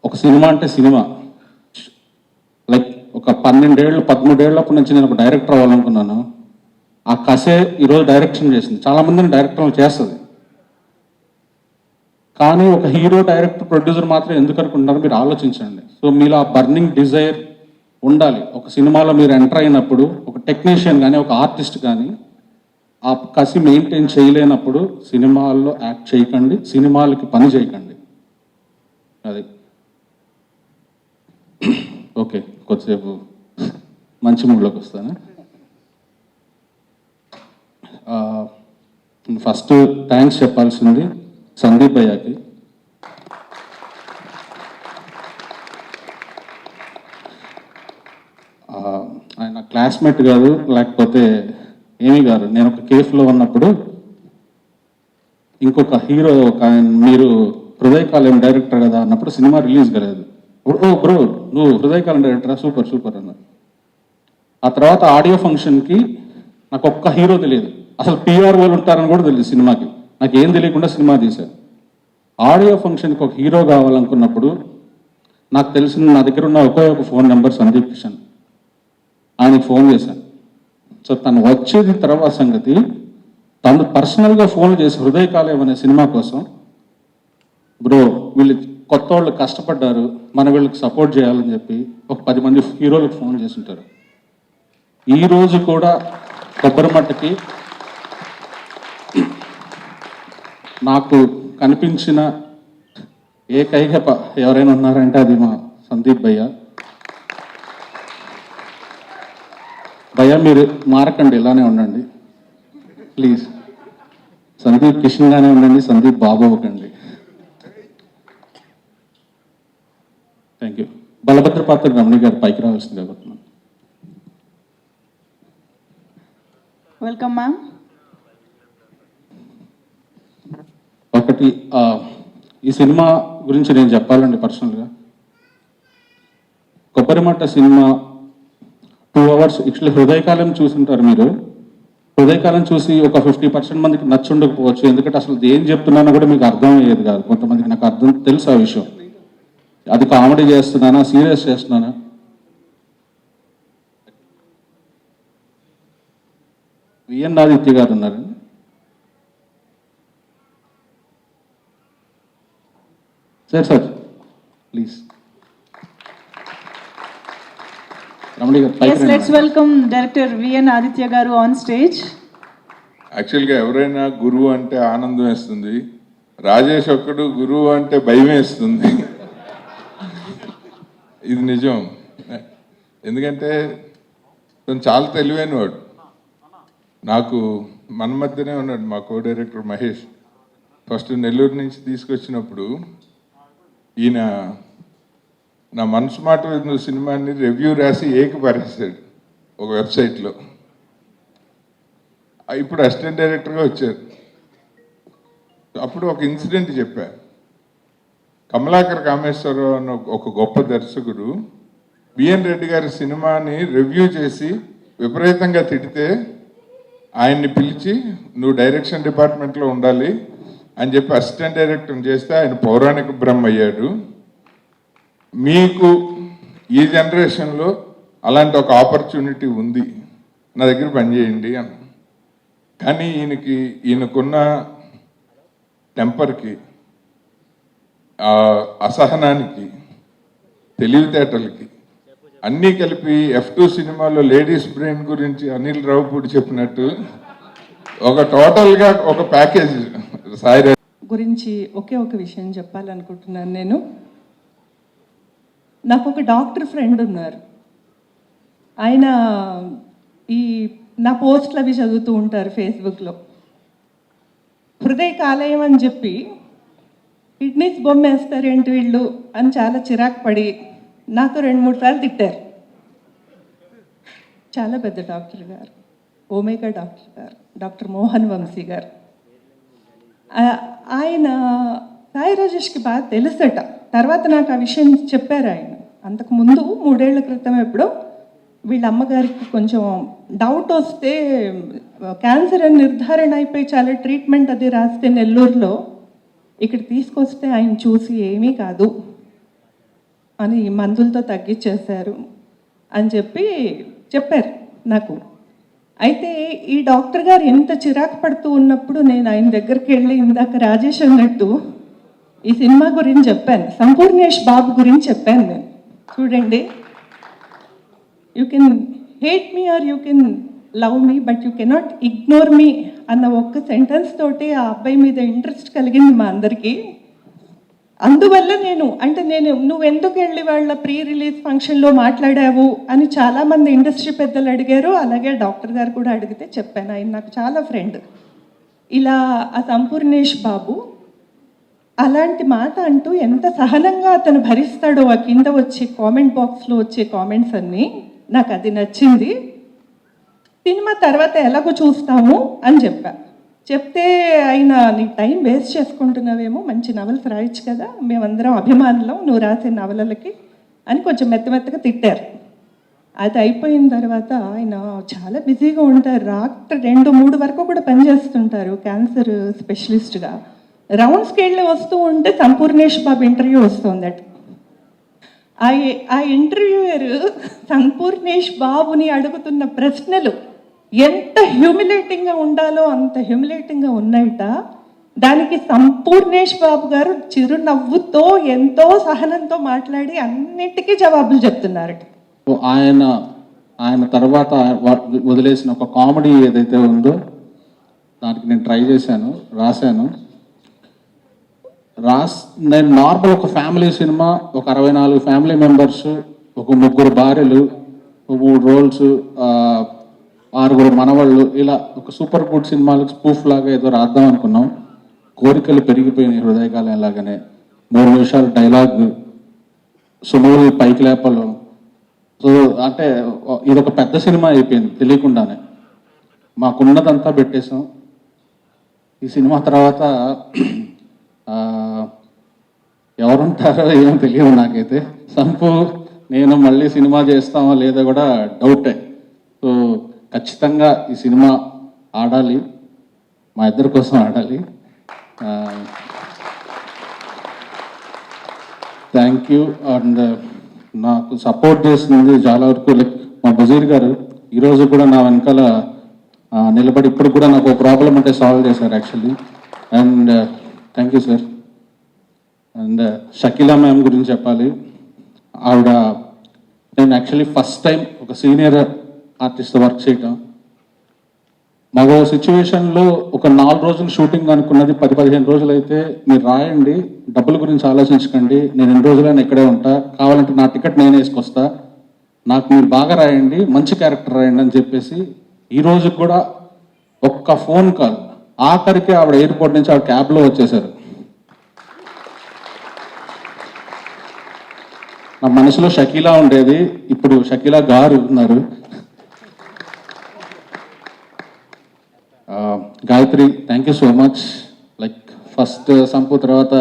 ఒక సినిమా అంటే సినిమా. లైక్ ఒక 12 ఏళ్ళు 13 ఏళ్ళప్పటి నుంచి నేను ఒక డైరెక్టర్ అవ్వాలనుకున్నాను. ఆ కసే ఈరోజు డైరెక్షన్ చేసింది. చాలామందిని డైరెక్టర్లు చేస్తుంది, కానీ ఒక హీరో, డైరెక్టర్, ప్రొడ్యూసర్ మాత్రం ఎందుకు అనుకుంటున్నారో మీరు ఆలోచించండి. సో మీలో ఆ బర్నింగ్ డిజైర్ ఉండాలి. ఒక సినిమాలో మీరు ఎంటర్ అయినప్పుడు ఒక టెక్నీషియన్ కానీ, ఒక ఆర్టిస్ట్ కానీ ఆ కసి మెయింటైన్ చేయలేనప్పుడు సినిమాల్లో యాక్ట్ చేయకండి, సినిమాలకి పని చేయకండి. అది ఓకే, కొద్దిసేపు మంచి మూడ్లోకి వస్తాను. ఫస్ట్ థ్యాంక్స్ చెప్పాల్సింది సందీప్ భయ్యాకి. ఆయన క్లాస్మేట్ కాదు, లేకపోతే ఏమీ కాదు. నేను ఒక కేఫ్లో ఉన్నప్పుడు ఇంకొక హీరో ఒక మీరు హృదయకాలం డైరెక్టర్ కదా అన్నప్పుడు సినిమా రిలీజ్ కాలేదు. ఓ బ్రో నువ్వు హృదయకాలం డైరెక్టరా, సూపర్ సూపర్ అన్నారు. ఆ తర్వాత ఆడియో ఫంక్షన్కి నాకు ఒక్క హీరో తెలియదు, అసలు పిఆర్ఓలు ఉంటారని కూడా తెలియదు సినిమాకి. నాకు ఏం తెలియకుండా సినిమా తీశాను. ఆడియో ఫంక్షన్కి ఒక హీరో కావాలనుకున్నప్పుడు నాకు తెలిసిన నా దగ్గర ఉన్న ఒకే ఒక ఫోన్ నెంబర్ సందీప్ కిషన్. ఆయనకి ఫోన్ చేశాను. సో తను వచ్చేది తర్వాత సంగతి, తను పర్సనల్గా ఫోన్ చేసి హృదయకాలం అనే సినిమా కోసం, బ్రో వీళ్ళు కొత్త వాళ్ళు కష్టపడ్డారు, మన వీళ్ళకి సపోర్ట్ చేయాలని చెప్పి ఒక 10 మంది హీరోలకు ఫోన్ చేసి ఉంటారు. ఈరోజు కూడా కొబ్బరిమట్టకి నాకు కనిపించిన ఏకైక ఎవరైనా ఉన్నారంటే అది మా సందీప్ భయ్య. భయ్య మీరు మారకండి, ఇలానే ఉండండి ప్లీజ్. సందీప్ కిషన్గానే ఉండండి, సందీప్ బాబు అవ్వకండి. Thank you. బలభద్రపాత్ర రమణి గారు పైకి రావాల్సిందిగా కోరుతున్నాను. Welcome ma'am. ఒకటి ఈ సినిమా గురించి నేను చెప్పాలండి పర్సనల్గా. కొబ్బరిమట్ట సినిమా 2 hours యాక్చువల్లీ హృదయకాలం చూసుంటారు మీరు. హృదయకాలం చూసి ఒక 50% మందికి నచ్చుండకపోవచ్చు, ఎందుకంటే అసలు ఏం చెప్తున్నానో కూడా మీకు అర్థం అయ్యేది కాదు. కొంతమందికి నాకు అర్థం తెలుసు ఆ విషయం. అది కామెడీ చేస్తున్నానా, సీరియస్ చేస్తున్నానా. విఎన్ ఆదిత్య గారు ఉన్నారండి. Sir please. రమణి గారు Yes, let's welcome Director VN Aditya garu on stage. యాక్చువల్గా ఎవరైనా గురువు అంటే ఆనందం వేస్తుంది, రాజేష్ ఒక్కడు గురువు అంటే భయం వేస్తుంది. ఇది నిజం. ఎందుకంటే తను చాలా తెలివైన వాడు. నాకు మన మధ్యనే ఉన్నాడు మా co director Mahesh. First Nellore నుంచి తీసుకొచ్చినప్పుడు ఈయన నా మనసు మాట విన్న సినిమాని రివ్యూ రాసి ఏకపరేశాడు ఒక వెబ్సైట్లో. ఇప్పుడు అసిస్టెంట్ డైరెక్టర్గా వచ్చారు. అప్పుడు ఒక ఇన్సిడెంట్ చెప్పారు. కమలాకర్ కామేశ్వరరావు అన్న ఒక గొప్ప దర్శకుడు బిఎన్ రెడ్డి గారి సినిమాని రివ్యూ చేసి విపరీతంగా తిడితే ఆయన్ని పిలిచి నువ్వు డైరెక్షన్ డిపార్ట్మెంట్లో ఉండాలి అని చెప్పి అసిస్టెంట్ డైరెక్టర్ చేస్తే ఆయన పౌరాణిక బ్రహ్మ అయ్యాడు. మీకు ఈ జనరేషన్లో అలాంటి ఒక ఆపర్చునిటీ ఉంది, నా దగ్గర పనిచేయండి అన్న. కానీ ఈయనకున్న టెంపర్కి, అసహనానికి, తెలివితేటలకి అన్నీ కలిపి F2 సినిమాలో లేడీస్ బ్రెయిన్ గురించి అనిల్ రావుపూడి చెప్పినట్టు ఒక టోటల్గా ఒక ప్యాకేజ్ సాయి గురించి ఒకే ఒక విషయం చెప్పాలనుకుంటున్నాను నేను. నాకు ఒక డాక్టర్ ఫ్రెండ్ ఉన్నారు. ఆయన ఈ నా పోస్ట్లు అవి చదువుతూ ఉంటారు ఫేస్బుక్లో. హృదయ కాలేయం అని చెప్పి కిడ్నీస్ బొమ్మ వేస్తారేంటి వీళ్ళు అని చాలా చిరాకు పడి నాతో 2-3 సార్లు తిట్టారు. చాలా పెద్ద డాక్టర్ గారు, ఓమేగా డాక్టర్ గారు, డాక్టర్ మోహన్ వంశీ గారు. ఆయన సాయి రాజేష్కి బాగా తెలుసట. తర్వాత నాకు ఆ విషయం చెప్పారు ఆయన. అంతకుముందు 3 ఏళ్ల క్రితం ఎప్పుడో వీళ్ళ అమ్మగారికి కొంచెం డౌట్ వస్తే, క్యాన్సర్ అని నిర్ధారణ అయిపోయి చాలా ట్రీట్మెంట్ అది రాస్తే నెల్లూరులో, ఇక్కడ తీసుకొస్తే ఆయన చూసి ఏమీ కాదు అని మందులతో తగ్గించేశారు అని చెప్పి చెప్పారు నాకు. అయితే ఈ డాక్టర్ గారు ఎంత చిరాకు పడుతూ ఉన్నప్పుడు నేను ఆయన దగ్గరికి వెళ్ళి ఇందాక రాజేష్ అన్నట్టు ఈ సినిమా గురించి చెప్పాను, సంపూర్ణేష్ బాబు గురించి చెప్పాను నేను. చూడండి, you can hate me or you can love me but you cannot ignore me అన్న ఒక్క సెంటెన్స్ తోటి ఆ అబ్బాయి మీద ఇంట్రెస్ట్ కలిగింది మా అందరికీ. అందువల్ల నేను నువ్వెందుకు వెళ్ళి వాళ్ళ ప్రీ రిలీజ్ ఫంక్షన్లో మాట్లాడావు అని చాలామంది ఇండస్ట్రీ పెద్దలు అడిగారు. అలాగే డాక్టర్ గారు కూడా అడిగితే చెప్పాను, ఆయన నాకు చాలా ఫ్రెండ్. ఇలా ఆ సంపూర్ణేష్ బాబు అలాంటి మాట అంటూ ఎంత సహనంగా అతను భరిస్తాడో ఆ కింద వచ్చే కామెంట్ బాక్స్లో వచ్చే కామెంట్స్ అన్నీ నాకు అది నచ్చింది. సినిమా తర్వాత ఎలాగో చూస్తాము అని చెప్తే ఆయన నీ టైం వేస్ట్ చేసుకుంటున్నావేమో, మంచి నవల్స్ రాయొచ్చు కదా, మేమందరం అభిమానులం నువ్వు రాసే నవలలకి అని కొంచెం మెత్తగా తిట్టారు. అది అయిపోయిన తర్వాత ఆయన చాలా బిజీగా ఉంటారు, రాత్రి 2-3 వరకు కూడా పనిచేస్తుంటారు క్యాన్సర్ స్పెషలిస్ట్గా. రౌండ్స్కి వెళ్ళి వస్తూ ఉంటే సంపూర్ణేష్ బాబు ఇంటర్వ్యూ వస్తుందట. ఆ ఇంటర్వ్యూయర్ సంపూర్ణేష్ బాబుని అడుగుతున్న ప్రశ్నలు ఎంత హ్యూమిలేటింగ్గా ఉండాలో అంత హ్యూమిలేటింగ్గా ఉన్నాయట. దానికి సంపూర్ణేష్ బాబు గారు చిరునవ్వుతో ఎంతో సహనంతో మాట్లాడి అన్నిటికీ జవాబులు చెప్తున్నారట. ఆయన తర్వాత వదిలేసిన ఒక కామెడీ ఏదైతే ఉందో దానికి నేను ట్రై చేశాను, రాశాను. నేను నార్మల్ ఒక ఫ్యామిలీ సినిమా, ఒక 64 ఫ్యామిలీ మెంబర్స్, ఒక 3 భార్యలు, 3 రోల్స్, 6 మనవాళ్ళు, ఇలా ఒక సూపర్ గుడ్ సినిమాలకు స్పూఫ్ లాగా ఏదో రాద్దాం అనుకున్నాం. కోరికలు పెరిగిపోయినాయి హృదయకాలం లాగానే. 3 నిమిషాలు డైలాగ్, సుమోలు పైకి లేపలు. సో అంటే ఇదొక పెద్ద సినిమా అయిపోయింది తెలియకుండానే. మాకున్నదంతా పెట్టేసాం. ఈ సినిమా తర్వాత ఎవరుంటారో ఏమో తెలియదు నాకైతే. సంపు నేను మళ్ళీ సినిమా చేస్తామో లేదో కూడా డౌటే. సో ఖచ్చితంగా ఈ సినిమా ఆడాలి, మా ఇద్దరి కోసం ఆడాలి. Thank you. అండ్ నాకు సపోర్ట్ చేసింది చాలా వరకు లైక్ మా బజీర్ గారు ఈరోజు కూడా నా వెనకాల నిలబడి ఇప్పుడు కూడా నాకు ప్రాబ్లం ఉంటే సాల్వ్ చేశారు actually. And thank you sir. And Shakeela ma'am గురించి చెప్పాలి. ఆవిడ నేను యాక్చువల్లీ ఫస్ట్ టైం ఒక సీనియర్ ఆర్టిస్ట్ వర్క్ చేయటం. మగో సిచ్యువేషన్లో ఒక 4 రోజులు షూటింగ్ అనుకున్నది 10-15 రోజులు అయితే మీరు రాయండి, డబ్బుల గురించి ఆలోచించకండి, నేను 2 రోజులైనా ఇక్కడే ఉంటా, కావాలంటే నా టికెట్ నేను వేసుకొస్తా, నాకు మీరు బాగా రాయండి, మంచి క్యారెక్టర్ రాయండి అని చెప్పేసి ఈ రోజు కూడా ఒక్క ఫోన్ కాల్, ఆఖరికి ఆవిడ ఎయిర్పోర్ట్ నుంచి ఆవిడ క్యాబ్లో వచ్చేసారు. నా మనసులో షకీలా ఉండేది, ఇప్పుడు షకీలా గారు ఉన్నారు. Gayathri thank you so much. Like first Sampu తర్వాత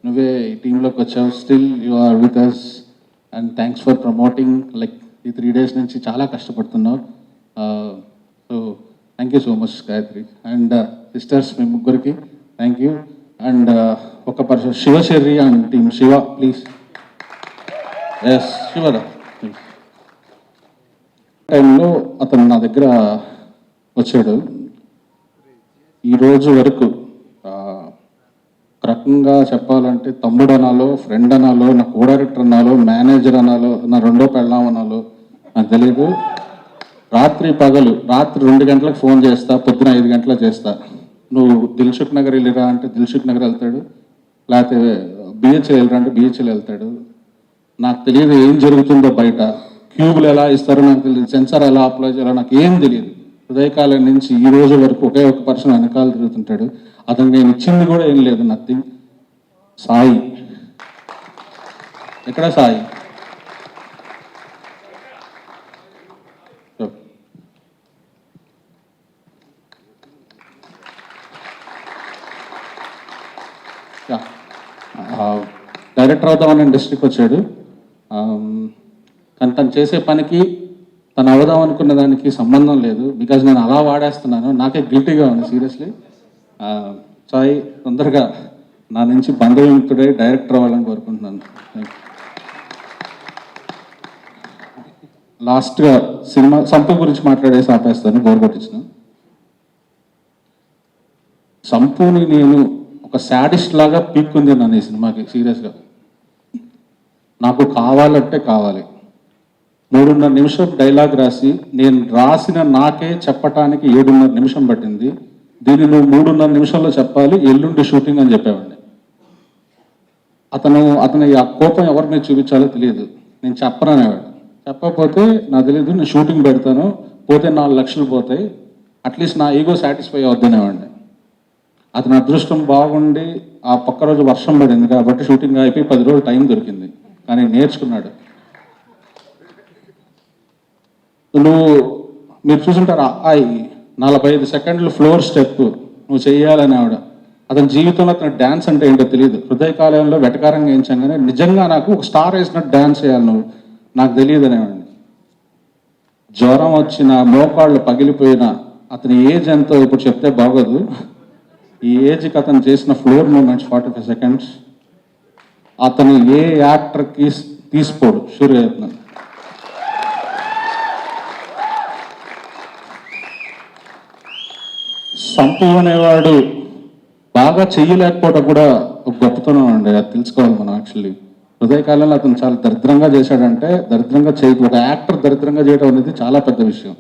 నువ్వే ఈ టీంలోకి వచ్చావు, still you are with us and thanks for promoting. Like ఈ 3 days నుంచి చాలా కష్టపడుతున్నావు. So thank you so much Gayathri. And sisters మీ ముగ్గురికి థ్యాంక్ యూ. అండ్ ఒక పర్సన్ శివశర్రి అండ్ టీమ్ శివ ప్లీజ్. ఎస్ శివరా. టైంలో అతను నా దగ్గర వచ్చాడు. ఈరోజు వరకు రకంగా చెప్పాలంటే తమ్ముడు అనాలో, ఫ్రెండ్ అనాలో, నా కో డైరెక్టర్ అనాలో, మేనేజర్ అనాలో, నా రెండో పెళ్ళాం అనాలో నాకు తెలియదు. రాత్రి 2 గంటలకు ఫోన్ చేస్తా, పొద్దున 5 గంటలకు చేస్తా. నువ్వు దిల్సుఖ్ నగర్ వెళ్ళిరా అంటే దిల్సుఖ్ నగర్ వెళ్తాడు, లేకపోతే బిహెచ్ఎల్ వెళ్ళరా అంటే బిహెచ్ఎల్ వెళ్తాడు. నాకు తెలియదు ఏం జరుగుతుందో బయట, క్యూబులు ఎలా ఇస్తారో నాకు తెలియదు, సెన్సార్ ఎలా అప్లై చేయాలో నాకు ఏం తెలియదు. హృదయకాలం నుంచి ఈ రోజు వరకు ఒకే ఒక పర్సన్ వెనకాల తిరుగుతుంటాడు. అతను నేను ఇచ్చింది కూడా ఏం లేదు, నథింగ్. సాయి ఎక్కడ సాయి? డైరెక్టర్ అవుదామని ఇండస్ట్రీకి వచ్చాడు. కానీ తను చేసే పనికి తను అవుదాం అనుకున్న దానికి సంబంధం లేదు. బికాజ్ నేను అలా వాడేస్తున్నాను, నాకే గిల్టీగా ఉంది సీరియస్లీ. సాయి తొందరగా నా నుంచి బంధువిముక్తుడై డైరెక్టర్ అవ్వాలని కోరుకుంటున్నాను. లాస్ట్గా సినిమా సంపు గురించి మాట్లాడేసి ఆపేస్తాను, బోర్ కొట్టించిన. సంపుని నేను ఒక శాడిస్ట్ లాగా పీక్కుంది నన్ను ఈ సినిమాకి సీరియస్గా. నాకు కావాలంటే కావాలి, 3.5 నిమిషం డైలాగ్ రాసి నేను రాసిన నాకే చెప్పటానికి 7.5 నిమిషం పట్టింది. దీన్ని నువ్వు 3.5 నిమిషాల్లో చెప్పాలి, ఎల్లుండి షూటింగ్ అని చెప్పేవాడిని. అతని ఆ కోపం ఎవరి మీద చూపించాలో తెలియదు. నేను చెప్పననేవాడు. చెప్పకపోతే నాకు తెలియదు, నేను షూటింగ్ పెడతాను, పోతే 4 లక్షలు పోతాయి, అట్లీస్ట్ నా ఈగో సాటిస్ఫై అవుద్దనేవాడిని. అతని అదృష్టం బాగుండి ఆ పక్క రోజు వర్షం పడింది కాబట్టి షూటింగ్ అయిపోయి 10 రోజులు టైం దొరికింది. కానీ నేర్చుకున్నాడు. మీరు చూసుంటారు, 45 సెకండ్లు ఫ్లోర్ స్టెప్ నువ్వు చెయ్యాలనేవాడు. అతని జీవితంలో అతను డ్యాన్స్ అంటే ఏంటో తెలియదు. హృదయకాలంలో వెటకారంగా వేయించాగానే నిజంగా నాకు ఒక స్టార్ వేసినట్టు డ్యాన్స్ చేయాలి నువ్వు, నాకు తెలియదు అనేవాడిని. జ్వరం వచ్చిన, మోకాళ్ళు పగిలిపోయిన, అతని ఏజ్ ఎంతో ఇప్పుడు చెప్తే బాగోదు, ఈ ఏజ్కి అతను చేసిన ఫ్లోర్ మూమెంట్స్ 45 సెకండ్స్ అతను ఏ యాక్టర్కి తీసుకోడు. షూర్గా చెప్తున్నాను. సంపు అనేవాడు బాగా చెయ్యలేకపోవడం కూడా ఒక గొప్పతనం అండి, అది తెలుసుకోవాలి మనం. యాక్చువల్లీ హృదయకాలంలో అతను చాలా దరిద్రంగా చేశాడంటే, దరిద్రంగా ఒక యాక్టర్ దరిద్రంగా చేయడం అనేది చాలా పెద్ద విషయం.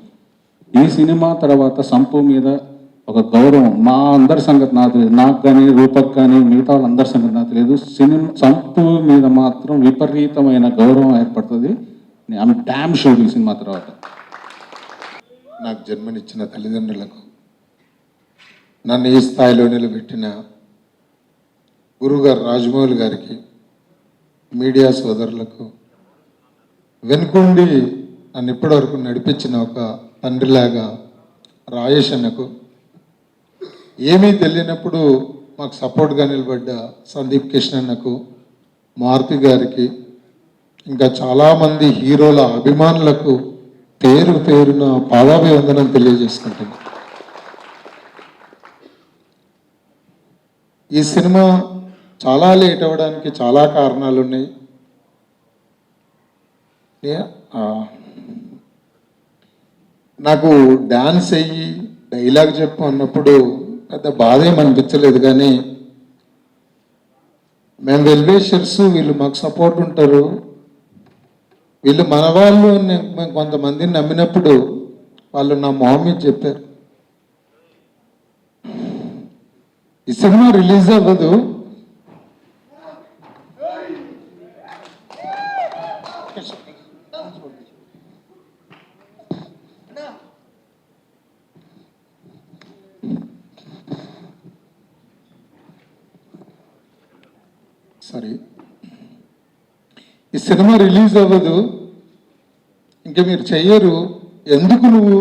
ఈ సినిమా తర్వాత సంపు మీద ఒక గౌరవం, మా అందరి సంగతి నాకు తెలియదు, నాకు కానీ రూపక్ కానీ మిగతా వాళ్ళందరి సంగతి నాకు తెలియదు, సంపు మీద మాత్రం విపరీతమైన గౌరవం ఏర్పడుతుంది. ఐఎమ్ డామ్ షూర్ ఈ సినిమా తర్వాత. నాకు జన్మనిచ్చిన తల్లిదండ్రులకు, నన్ను ఈ స్థాయిలో నిలబెట్టిన గురుగారు రాజమౌళి గారికి, మీడియా సోదరులకు, వెనుకుండి నన్ను ఇప్పటివరకు నడిపించిన ఒక తండ్రిలాగా రాజేష్ అన్నకు, ఏమీ తెలియనప్పుడు మాకు సపోర్ట్గా నిలబడ్డ సందీప్ కృష్ణ అన్నకు, మారుతి గారికి, ఇంకా చాలామంది హీరోల అభిమానులకు పేరు పేరున పాదాభివందనం తెలియజేసుకుంటున్నాను. ఈ సినిమా చాలా లేట్ అవ్వడానికి చాలా కారణాలు ఉన్నాయి. నాకు డాన్స్ అయ్యి డైలాగ్ చెప్పు అన్నప్పుడు పెద్ద బాధ ఏమనిపించలేదు, కానీ మేము వెల్వేషర్స్, వీళ్ళు మాకు సపోర్ట్ ఉంటారు, వీళ్ళు మన వాళ్ళు మేము కొంతమందిని నమ్మినప్పుడు వాళ్ళు నా మొహం మీద చెప్పారు, ఈ సినిమా రిలీజ్ అవ్వదు, ఈ సినిమా రిలీజ్ అవ్వదు, ఇంకా మీరు చెయ్యరు, ఎందుకు నువ్వు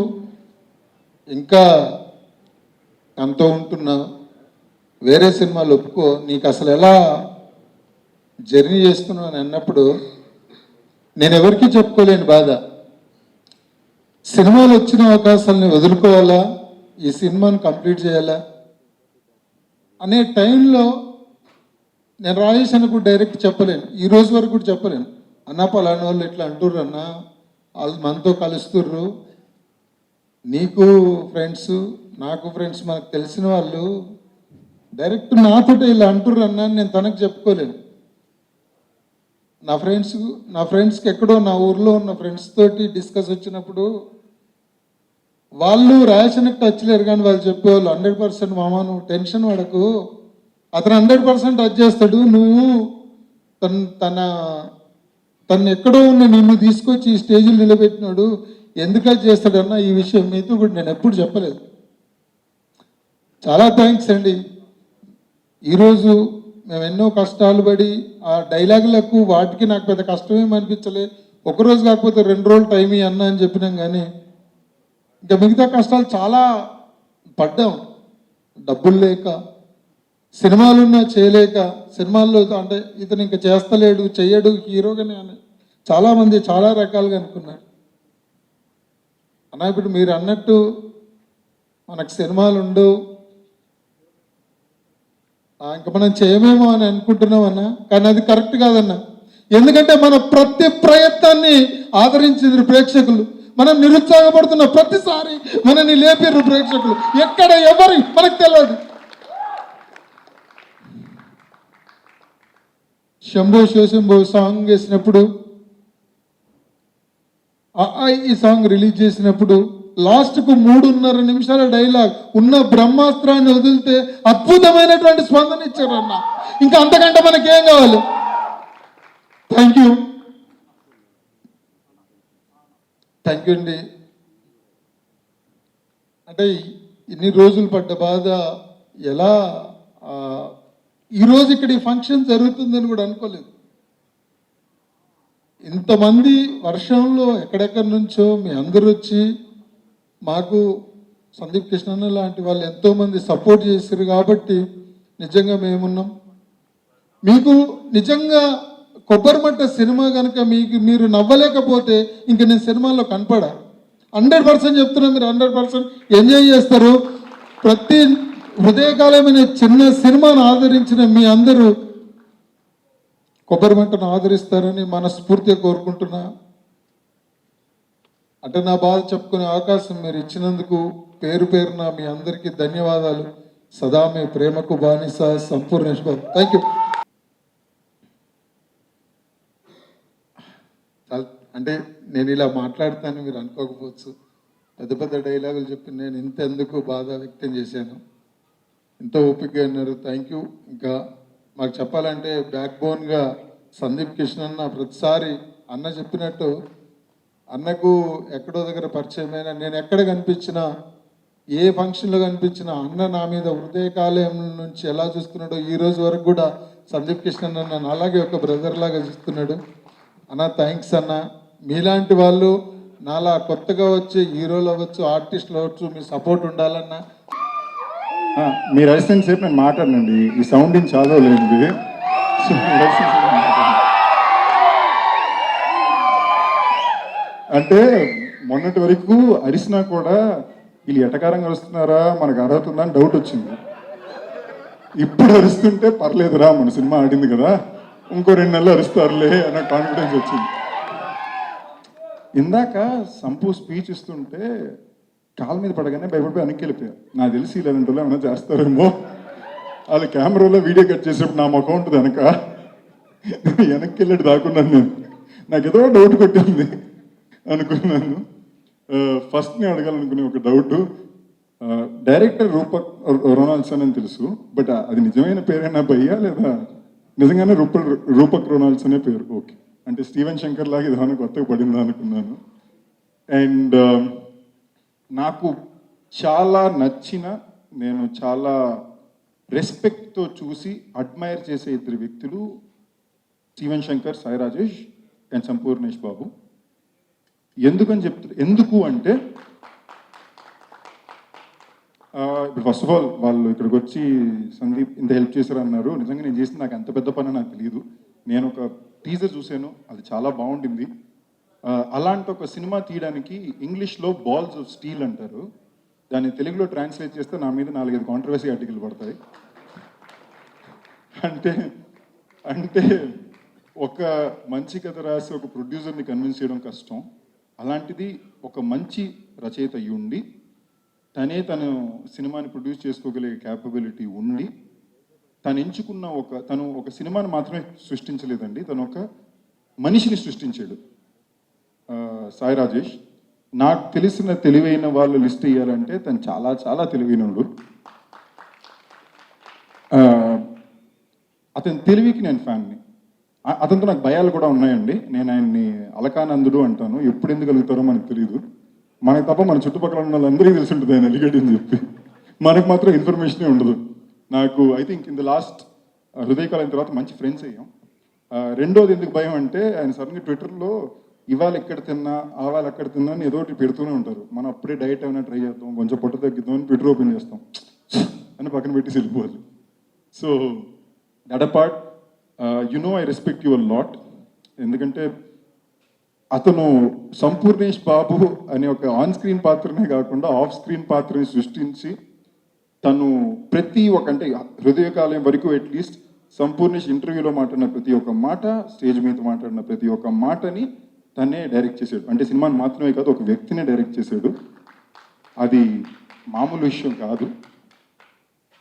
ఇంకా అంత ఉంటున్నావు, వేరే సినిమాలు ఒప్పుకో, నీకు అసలు ఎలా జర్నీ చేస్తున్నావు అని అన్నప్పుడు నేను ఎవరికి చెప్పుకోలేని బాధ. సినిమాలు వచ్చిన అవకాశాలని వదులుకోవాలా, ఈ సినిమాను కంప్లీట్ చేయాలా అనే టైంలో నేను రాజేష్ అన్నకు డైరెక్ట్ చెప్పలేను, ఈ రోజు వరకు కూడా చెప్పలేను. అన్న పలానా వాళ్ళు ఇట్లా అంటుర్రు, అన్న వాళ్ళు మనతో కలుస్తుర్రు, నీకు ఫ్రెండ్స్ నాకు ఫ్రెండ్స్, మనకు తెలిసిన వాళ్ళు డైరెక్ట్ నాతో ఇలా అంటుర్రు అన్న అని నేను తనకు చెప్పుకోలేను. నా ఫ్రెండ్స్కి ఎక్కడో నా ఊర్లో ఉన్న ఫ్రెండ్స్ తోటి డిస్కస్ వచ్చినప్పుడు వాళ్ళు రాజేషన్కి టచ్ లేరు, కానీ వాళ్ళు చెప్పేవాళ్ళు 100% మామ నువ్వు టెన్షన్ పడకు, అతను 100% టచ్ చేస్తాడు, నువ్వు తను ఎక్కడో ఉన్న నిన్ను తీసుకొచ్చి ఈ స్టేజ్లో నిలబెట్టినాడు, ఎందుకు అది చేస్తాడన్న ఈ విషయం మీతో కూడా నేను ఎప్పుడు చెప్పలేదు. చాలా థ్యాంక్స్ అండి. ఈరోజు మేము ఎన్నో కష్టాలు పడి ఆ డైలాగులకు వాటికి నాకు పెద్ద కష్టమేమి అనిపించలే, ఒకరోజు కాకపోతే 2 రోజులు టైం అన్నా అని చెప్పినాం, కానీ ఇంకా మిగతా కష్టాలు చాలా పడ్డాం. డబ్బులు లేక, సినిమాలున్నా చేయలేక, సినిమాల్లో అంటే ఇతను ఇంకా చేస్తలేడు చెయ్యడు హీరోగానే అని చాలామంది చాలా రకాలుగా అనుకున్నారు. అన్న ఇప్పుడు మీరు అన్నట్టు మనకు సినిమాలు ఉండవు, ఇంకా మనం చేయమేమో అని అనుకుంటున్నాం అన్న, కానీ అది కరెక్ట్ కాదన్న. ఎందుకంటే మన ప్రతి ప్రయత్నాన్ని ఆదరించింది ప్రేక్షకులు, మనం నిరుత్సాహపడుతున్న ప్రతిసారి మనని లేపారు ప్రేక్షకులు, ఎక్కడ ఎవరి మనకు తెలియదు. శంభో శివశంభో సాంగ్ వేసినప్పుడు ఈ సాంగ్ రిలీజ్ చేసినప్పుడు లాస్ట్కు 3.5 నిమిషాల డైలాగ్ ఉన్న బ్రహ్మాస్త్రాన్ని వదిలితే అద్భుతమైనటువంటి స్పందన ఇచ్చారన్న. ఇంకా అంతకంటే మనకేం కావాలి? థ్యాంక్ యూ అండి. అంటే ఇన్ని రోజులు పడ్డ బాధ ఎలా ఈరోజు ఇక్కడ ఈ ఫంక్షన్ జరుగుతుందని కూడా అనుకోలేదు. ఇంతమంది వర్షంలో ఎక్కడెక్కడి నుంచో మీ అందరూ వచ్చి మాకు సందీప్ కృష్ణన్న లాంటి వాళ్ళు ఎంతోమంది సపోర్ట్ చేశారు కాబట్టి నిజంగా మేమున్నాం. మీకు నిజంగా కొబ్బరిమట్ట సినిమా కనుక మీరు నవ్వలేకపోతే ఇంక నేను సినిమాలో కనపడా. 100% చెప్తున్నా, మీరు 100% ఎంజాయ్ చేస్తారు. ప్రతి హృదయకాలమైన చిన్న సినిమాను ఆదరించిన మీ అందరూ కొబ్బరిమట్టను ఆదరిస్తారని మనస్ఫూర్తిగా కోరుకుంటున్నా. అంటే నా బాధ చెప్పుకునే అవకాశం మీరు ఇచ్చినందుకు పేరున మీ అందరికీ ధన్యవాదాలు. సదా మీ ప్రేమకు బానిస సంపూర్ణేష్ బాబు. Thank you. అంటే నేను ఇలా మాట్లాడతాను మీరు అనుకోకపోవచ్చు. పెద్ద డైలాగులు చెప్పి నేను ఇంతెందుకు బాధ వ్యక్తం చేశాను. ఎంతో ఓపికగా ఉన్నారు. Thank you. ఇంకా మాకు చెప్పాలంటే బ్యాక్ బోన్గా సందీప్ కృష్ణన్న ప్రతిసారి అన్న చెప్పినట్టు అన్నకు ఎక్కడో దగ్గర పరిచయమైన నేను ఎక్కడ కనిపించినా ఏ ఫంక్షన్లో కనిపించినా అన్న నా మీద హృదయకాలయం నుంచి ఎలా చూస్తున్నాడో ఈ రోజు వరకు కూడా సందీప్ కృష్ణన్న నన్ను అలాగే ఒక బ్రదర్ లాగా చూస్తున్నాడు. అన్న థ్యాంక్స్ అన్న. మీలాంటి వాళ్ళు నాలా కొత్తగా వచ్చే హీరోలు అవ్వచ్చు, ఆర్టిస్టులు అవ్వచ్చు, మీ సపోర్ట్ ఉండాలన్నా. మీరు అరిసిన సేపు నేను మాట్లాడనండి, ఈ సౌండింగ్ చాలా లేదు. అంటే మొన్నటి వరకు అరిసినా కూడా వీళ్ళు ఎటకారంగా అరుస్తున్నారా, మనకు అర్హత ఉందా అని డౌట్ వచ్చింది. ఇప్పుడు అరుస్తుంటే పర్లేదురా, మన సినిమా ఆడింది కదా, ఇంకో 2 నెలలు అరుస్తారులే అన్న కాన్ఫిడెన్స్ వచ్చింది. ఇందాక సంపు స్పీచ్ ఇస్తుంటే కాళ్ళ మీద పడగానే భయపడిపోయి వెనక్కి వెళ్ళిపోయారు. నాకు తెలిసి ఇలాంటి వాళ్ళు ఏమైనా చేస్తారేమో, వాళ్ళు కెమెరాలో వీడియో కట్ చేసేప్పుడు నా ముఖం ఉంటుంది వెనక, వెనక్కి వెళ్ళి దాక్కున్నాను. నాకు ఏదో డౌట్ కొట్టింది అనుకున్నాను. ఫస్ట్ నేను అడగాలనుకునే ఒక డౌట్, డైరెక్టర్ రూపక్ రొనాల్డ్సన్ అని తెలుసు, బట్ అది నిజమైన పేరైనా భయ్యా లేదా నిజంగానే రూపక్ రొనాల్డ్స్ అనే పేరు? ఓకే, అంటే స్టీవెన్ శంకర్ లాగా ఏదైనా కొత్తగా పడిందా అనుకున్నాను. అండ్ నాకు చాలా నచ్చిన, నేను చాలా రెస్పెక్ట్తో చూసి అడ్మైర్ చేసే 2 వ్యక్తులు స్టీవెన్ శంకర్, సాయి రాజేష్ అండ్ సంపూర్ణేష్ బాబు. ఎందుకు అంటే ఇప్పుడు ఫస్ట్ ఆఫ్ ఆల్ వాళ్ళు ఇక్కడికి వచ్చి సందీప్ ఇంత హెల్ప్ చేశారు అన్నారు. నిజంగా నేను చేసింది నాకు ఎంత పెద్ద పని నాకు తెలియదు. నేను ఒక టీజర్ చూశాను, అది చాలా బాగుండింది. అలాంటి ఒక సినిమా తీయడానికి ఇంగ్లీష్లో బాల్స్ ఆఫ్ స్టీల్ అంటారు, దాన్ని తెలుగులో ట్రాన్స్లేట్ చేస్తే నా మీద 4-5 కాంట్రవర్సీ ఆర్టికల్ పడతాయి. అంటే ఒక మంచి కథ రాసి ఒక ప్రొడ్యూసర్ని కన్విన్స్ చేయడం కష్టం. అలాంటిది ఒక మంచి రచయిత అయ్యి ఉండి తను సినిమాని ప్రొడ్యూస్ చేసుకోగలిగే క్యాపబిలిటీ ఉండి తను ఒక సినిమాని మాత్రమే సృష్టించలేదండి, తను ఒక మనిషిని సృష్టించాడు. సాయి రాజేష్, నాకు తెలిసిన తెలివైన వాళ్ళు లిస్ట్ ఇవ్వాలంటే తను చాలా చాలా తెలివైనడు. అతని తెలివికి నేను ఫ్యాన్ని. అతనితో నాకు భయాలు కూడా ఉన్నాయండి. నేను ఆయన్ని అలకానందుడు అంటాను. ఎప్పుడు ఎందుకు కలుగుతారో మనకు తెలియదు. మనకు తప్ప మన చుట్టుపక్కల ఉన్న వాళ్ళందరికీ తెలిసి ఉంటుంది ఆయన అలిగేటి అని చెప్పి, మనకు మాత్రం ఇన్ఫర్మేషనే ఉండదు. నాకు I think in the last Hrudaya Kaleyam తర్వాత మంచి ఫ్రెండ్స్ అయ్యాం. రెండోది ఎందుకు భయం అంటే ఆయన సడన్గా ట్విట్టర్లో ఇవాళ ఎక్కడ తిన్నా ఆవాళ అక్కడ తిన్నా అని ఏదో ఒకటి పెడుతూనే ఉంటారు. మనం అప్పుడే డైట్ ఏమైనా ట్రై చేస్తాం, కొంచెం పొట్ట తగ్గిద్దాం అని ట్విట్టర్ ఓపెన్ చేస్తాం అని పక్కన పెట్టి వెళ్ళిపోవాలి. So that apart I respect your lot. ఎందుకంటే అతను సంపూర్ణేష్ బాబు అనే ఒక ఆన్ స్క్రీన్ పాత్రనే కాకుండా ఆఫ్ స్క్రీన్ పాత్రని సృష్టించి తను ప్రతి ఒక్క అంటే హృదయకాలం వరకు అట్లీస్ట్ సంపూర్ణేష్ ఇంటర్వ్యూలో మాట్లాడిన ప్రతి ఒక్క మాట, స్టేజ్ మీద మాట్లాడిన ప్రతి ఒక్క మాటని తనే డైరెక్ట్ చేశాడు. అంటే సినిమాని మాత్రమే కాదు, ఒక వ్యక్తినే డైరెక్ట్ చేశాడు. అది మామూలు విషయం కాదు.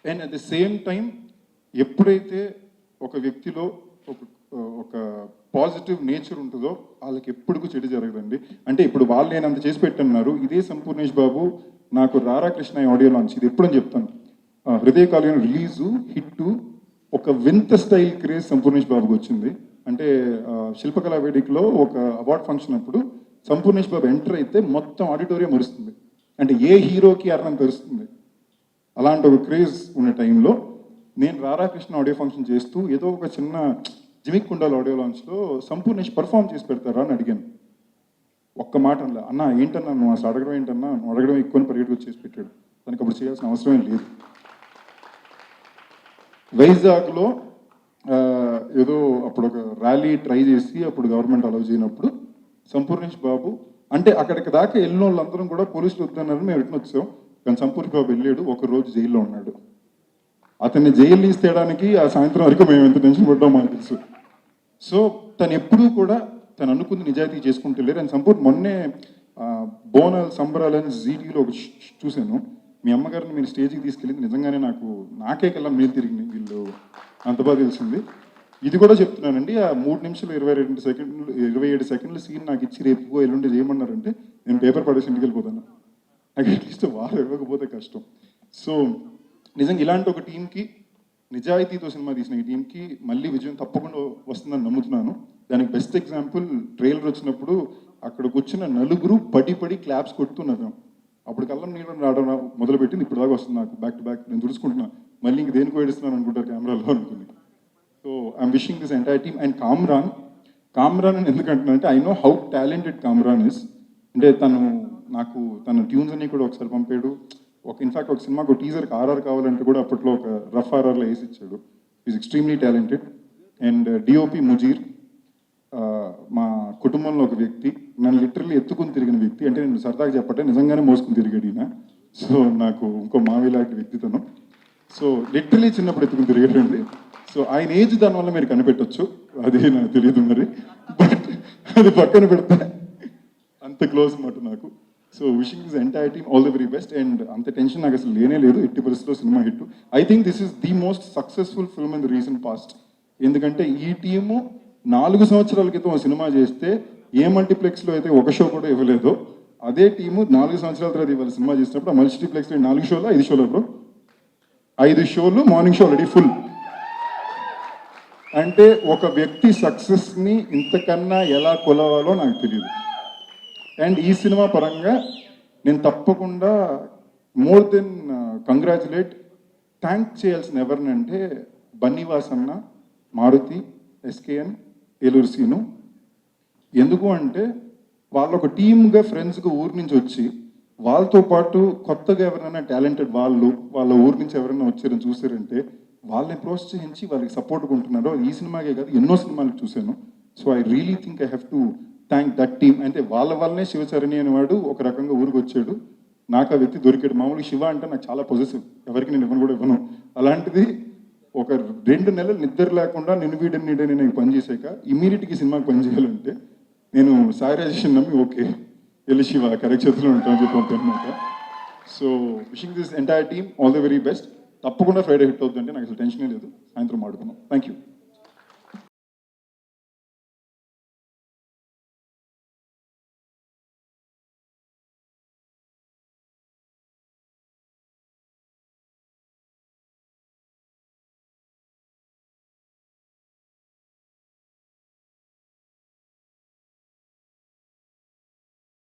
And at the same time ఎప్పుడైతే ఒక వ్యక్తిలో ఒక పాజిటివ్ నేచర్ ఉంటుందో వాళ్ళకి ఎప్పటికూ చెడు జరగదండి. అంటే ఇప్పుడు వాళ్ళు నేను అంత చేసి పెట్టన్నారు. ఇదే సంపూర్ణేష్ బాబు నాకు రారా కృష్ణ ఆడియో లాంచ్, ఇది ఎప్పుడని చెప్తాను, హృదయకాలం రిలీజు హిట్టు ఒక వింత స్టైల్ క్రేజ్ సంపూర్ణేష్ బాబుకి వచ్చింది. అంటే శిల్పకళా వేదికలో ఒక అవార్డ్ ఫంక్షన్ అప్పుడు సంపూర్ణేష్ బాబు ఎంటర్ అయితే మొత్తం ఆడిటోరియం మరుస్తుంది. అంటే ఏ హీరోకి అర్థం తెలుస్తుంది. అలాంటి ఒక క్రేజ్ ఉన్న టైంలో నేను రాధాకృష్ణ ఆడియో ఫంక్షన్ చేస్తూ ఏదో ఒక చిన్న జిమిక్ కుండాల ఆడియో లాంచ్లో సంపూర్ణేష్ పర్ఫామ్ చేసి పెడతారా అని అడిగాను. ఒక్క మాట అనలే. అన్న ఏంటన్నా నువ్వు అసలు అడగడం ఏంటన్నా, నువ్వు అడగడం ఎక్కువ పరిగెట్టుకు చేసి పెట్టాడు. దానికి అప్పుడు చేయాల్సిన అవసరమే లేదు. వైజాగ్లో ఏదో అప్పుడు ఒక ర్యాలీ ట్రై చేసి అప్పుడు గవర్నమెంట్ అలౌ చేయనప్పుడు సంపూర్ణేష్ బాబు అంటే అక్కడికి దాకా వెళ్ళిన వాళ్ళందరం కూడా పోలీసులు వద్దన్నారు, మేము రిటర్న్ వచ్చాం. కానీ సంపూర్ణేష్ బాబు వెళ్ళాడు, ఒక రోజు జైల్లో ఉన్నాడు. అతన్ని జైలు తీసేయడానికి ఆ సాయంత్రం వరకు మేము ఎంత టెన్షన్ పడ్డామో మాకు తెలుసు. సో తను ఎప్పుడూ కూడా తను అనుకుంది నిజాయితీ చేసుకుంటూ వెళ్ళారు. అండ్ సంపూర్ణ మొన్నే బోనాలు సంబరాలని జీటీలో ఒక చూశాను. మీ అమ్మగారిని మీరు స్టేజ్కి తీసుకెళ్ళింది నిజంగానే నాకే కల్లా మేలు తిరిగింది. వీళ్ళు అంత బాగా తెలిసింది. ఇది కూడా చెప్తున్నానండి, ఆ 3 నిమిషాలు 27 సెకండ్లు సీన్ నాకు ఇచ్చి రేపు ఎల్లుండి చేయమన్నారంటే నేను పేపర్ పడేసి ఇంటికి వెళ్ళిపోతాను. నాకు అట్లీస్ట్ వారు ఇవ్వకపోతే కష్టం. సో నిజంగా ఇలాంటి ఒక టీంకి, నిజాయితీతో సినిమా తీసిన ఈ టీంకి మళ్ళీ విజయం తప్పకుండా వస్తుందని నమ్ముతున్నాను. దానికి బెస్ట్ ఎగ్జాంపుల్ ట్రైలర్ వచ్చినప్పుడు అక్కడికి వచ్చిన నలుగురు పడి క్లాప్స్ కొడుతున్నారు. అప్పుడు కళ్ళం నీళ్ళు రావడం మొదలుపెట్టింది. ఇప్పుడు దాకా వస్తుంది నాకు బ్యాక్ టు బ్యాక్. నేను తుడుచుకుంటున్నా, మళ్ళీ ఇంక దేనికి వేడిస్తున్నాను అనుకుంటారు కెమెరాలో అనుకుని. So I'm wishing this entire team. And Kamran అని ఎందుకంటున్నా అంటే I know how talented Kamran is. అంటే తన ట్యూన్స్ అన్ని కూడా ఒకసారి పంపాడు. ఇన్ఫాక్ట్ ఒక సినిమాకు టీజర్కి ఆర్ఆర్ కావాలంటే కూడా అప్పట్లో ఒక రఫ్ ఆర్ఆర్లో వేసి ఇచ్చాడు. Is extremely talented. And DOP Mujeer మా కుటుంబంలో ఒక వ్యక్తి, నన్ను లిటరల్లీ ఎత్తుకుని తిరిగిన వ్యక్తి. అంటే నేను సరదాగా చెప్పట్టే నిజంగానే మోసుకుని తిరిగాడు ఈయన. సో నాకు ఇంకో మావి లాంటి వ్యక్తితనం. సో లిటరల్లీ చిన్నప్పుడు ఎత్తుకుని తిరిగాడండి. సో ఆయన ఏజ్ దానివల్ల మీరు కనిపెట్టచ్చు, అది నాకు తెలియదు మరి, బట్ అది పక్కన పెడితే అంత క్లోజ్ మాట నాకు. So wishing this entire team all the very best. And అంత టెన్షన్ నాకు అసలు లేనే లేదు. 80% cinema hit. I think this is the most successful film in the recent past. ఎందుకంటే ఈ టీము 4 సంవత్సరాల క్రితం సినిమా చేస్తే ఏ మల్టీప్లెక్స్లో అయితే ఒక షో కూడా ఇవ్వలేదో, అదే టీము 4 సంవత్సరాల తర్వాత ఇవాళ సినిమా చేసినప్పుడు ఆ మల్టీప్లెక్స్లో 4 షోలు 5 షోలు బ్రో 5 షోలు మార్నింగ్ షో ఆల్రెడీ ఫుల్. అంటే ఒక వ్యక్తి సక్సెస్ని ఇంతకన్నా ఎలా కొలవాలో నాకు తెలియదు. అండ్ ఈ సినిమా పరంగా నేను తప్పకుండా మోర్ దెన్ కంగ్రాచులేట్, థ్యాంక్ చేయాల్సిన ఎవరినంటే బన్నీవాస్ అన్న, మారుతి, ఎస్కేఎన్, ఏలూరు సీను. ఎందుకు అంటే వాళ్ళు ఒక టీమ్గా ఫ్రెండ్స్గా ఊరి నుంచి వచ్చి వాళ్ళతో పాటు కొత్తగా ఎవరైనా టాలెంటెడ్ వాళ్ళ ఊరి నుంచి ఎవరైనా వచ్చారని చూసారంటే వాళ్ళని ప్రోత్సహించి వాళ్ళకి సపోర్ట్గా ఉంటున్నారు. ఈ సినిమాకే కాదు ఎన్నో సినిమాలకు చూశాను. So I really think I have to thank that team. అంటే వాళ్ళ వల్లనే శివచరణి అనేవాడు ఒక రకంగా ఊరికి వచ్చాడు. నాకు ఆ వ్యక్తి దొరికాడు. మామూలుగా శివ అంటే నాకు చాలా పాజిటివ్, ఎవరికి నేను ఇవ్వను కూడా ఇవ్వను. అలాంటిది ఒక 2 నెలలు నిద్ర లేకుండా నిన్ను వీడని నేను పనిచేసాక ఇమీడియట్గా ఈ సినిమాకి పనిచేయాలంటే నేను సాయి రాజేష్ నమ్మి ఓకే వెళ్ళి శివ కరెక్ట్ చేతిలో ఉంటాను చెప్పి అనమాట. So wishing this entire team all the very best. తప్పకుండా ఫ్రైడే హిట్ అవుతుందంటే నాకు అసలు టెన్షనే లేదు. సాయంత్రం ఆడుకున్నాం. Thank you.